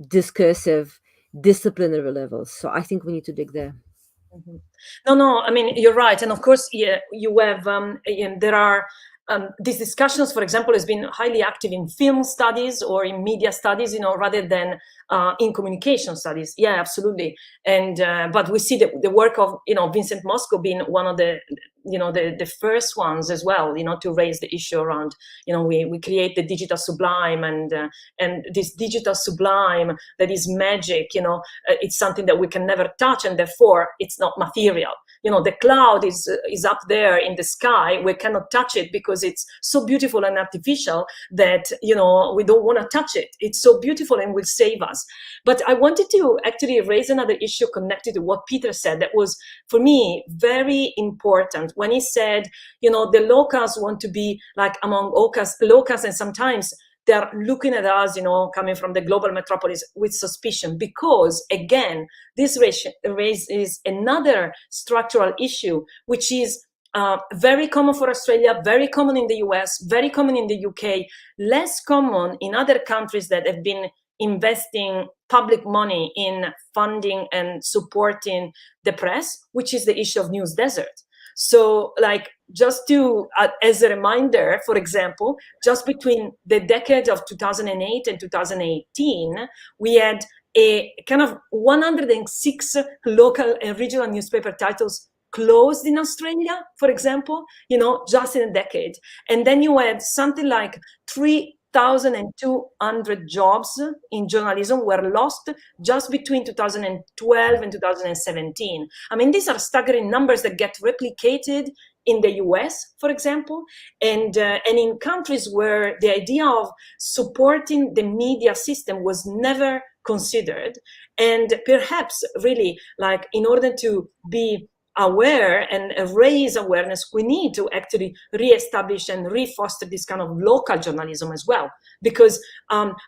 discursive, disciplinary levels. So I think we need to dig there. Mm-hmm. No, I mean, you're right. And of course, yeah, you have, there are, these discussions, for example, has been highly active in film studies or in media studies, rather than in communication studies. Yeah, absolutely. And but we see the work of Vincent Mosco being one of the the first ones as well, to raise the issue around we create the digital sublime, and this digital sublime that is magic. It's something that we can never touch, and therefore it's not material. The cloud is up there in the sky. We cannot touch it because it's so beautiful and artificial that we don't want to touch it. It's so beautiful and will save us. But I wanted to actually raise another issue connected to what Peter said that was, for me, very important when he said, the locals want to be like among locals, and sometimes they're looking at us, coming from the global metropolis with suspicion, because, again, this raises another structural issue, which is very common for Australia, very common in the US, very common in the UK, less common in other countries that have been investing public money in funding and supporting the press, which is the issue of news desert. So, just to, as a reminder, for example, just between the decade of 2008 and 2018, we had a kind of 106 local and regional newspaper titles closed in Australia, for example, just in a decade. And then you had something like 3,200 jobs in journalism were lost just between 2012 and 2017. I mean, these are staggering numbers that get replicated in the US, for example, and in countries where the idea of supporting the media system was never considered. And perhaps really, in order to be aware and raise awareness, we need to actually re-establish and re-foster this kind of local journalism as well, because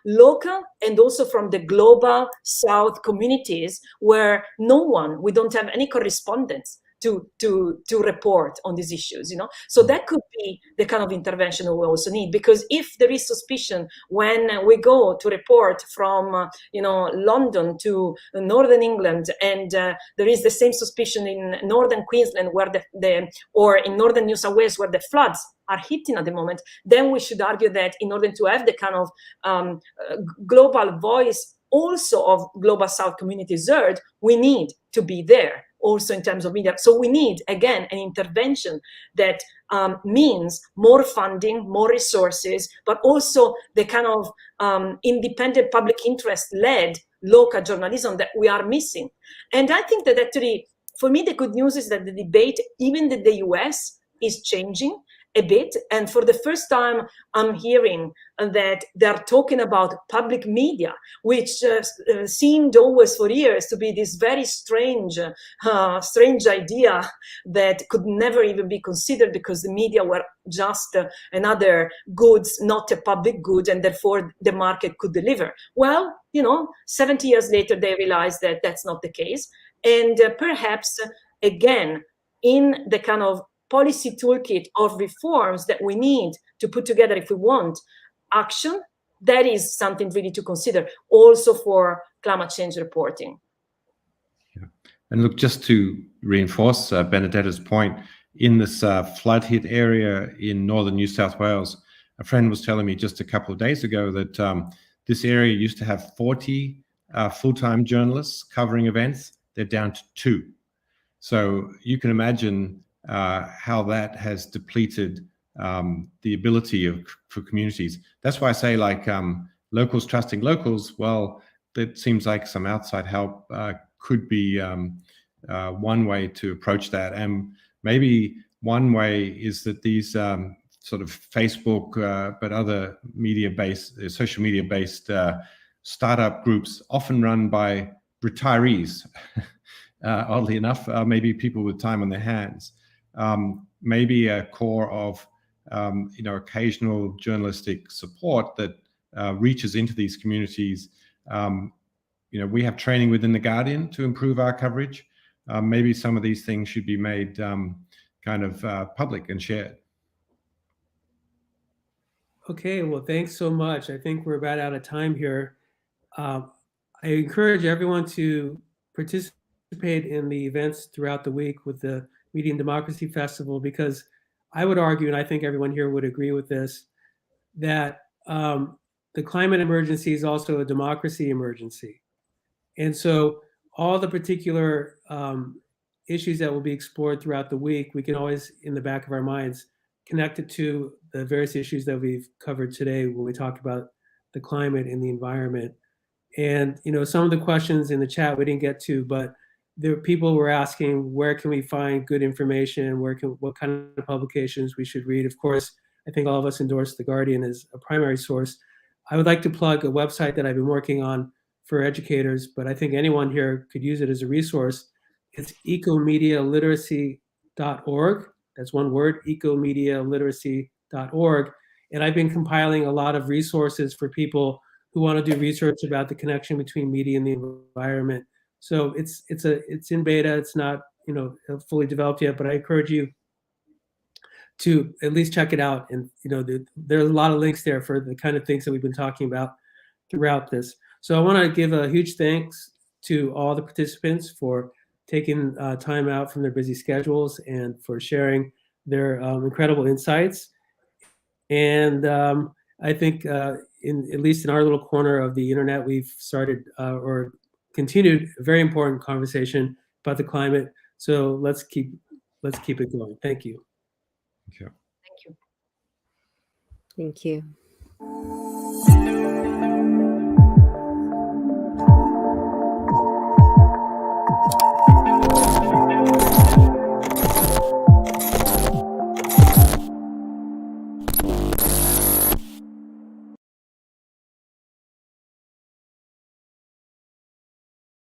local and also from the global South communities where we don't have any correspondence to report on these issues, So that could be the kind of intervention that we also need, because if there is suspicion when we go to report from, London to Northern England, and there is the same suspicion in Northern Queensland where or in Northern New South Wales where the floods are hitting at the moment, then we should argue that in order to have the kind of global voice also of Global South communities heard, we need to be there also in terms of media. So we need, again, an intervention that means more funding, more resources, but also the kind of independent public interest-led local journalism that we are missing. And I think that actually, for me, the good news is that the debate, even in the US, is changing a bit. And for the first time, I'm hearing that they're talking about public media, which seemed always for years to be this very strange idea that could never even be considered because the media were just another goods, not a public good, and therefore the market could deliver. Well, 70 years later, they realized that that's not the case. And perhaps, again, in the kind of policy toolkit of reforms that we need to put together if we want action, that is something really to consider also for climate change reporting. Yeah. And look, just to reinforce Benedetta's point, in this flood hit area in northern New South Wales, a friend was telling me just a couple of days ago that this area used to have 40 full-time journalists covering events. They're down to 2. So you can imagine how that has depleted the ability for communities. That's why I say, like, locals trusting locals. Well, that seems like some outside help could be one way to approach that. And maybe one way is that these sort of Facebook, but other media-based, social media-based startup groups, often run by retirees, oddly enough, maybe people with time on their hands. Maybe a core of occasional journalistic support that reaches into these communities. We have training within The Guardian to improve our coverage. Maybe some of these things should be made kind of public and shared. Okay, well, thanks so much. I think we're about out of time here. I encourage everyone to participate in the events throughout the week with the Media and Democracy Festival, because I would argue, and I think everyone here would agree with this, that the climate emergency is also a democracy emergency. And so all the particular issues that will be explored throughout the week, we can always, in the back of our minds, connect it to the various issues that we've covered today when we talk about the climate and the environment. And some of the questions in the chat we didn't get to, but there people were asking, where can we find good information? What kind of publications we should read? Of course, I think all of us endorse The Guardian as a primary source. I would like to plug a website that I've been working on for educators, but I think anyone here could use it as a resource. It's ecomedialiteracy.org. That's one word, ecomedialiteracy.org. And I've been compiling a lot of resources for people who want to do research about the connection between media and the environment. So it's in beta. It's not fully developed yet, but I encourage you to at least check it out. And there's a lot of links there for the kind of things that we've been talking about throughout this. So I want to give a huge thanks to all the participants for taking time out from their busy schedules and for sharing their incredible insights. And I think at least in our little corner of the internet, we've started or continued a very important conversation about the climate. So let's keep it going. Thank you. Thank you. Thank you. Thank you.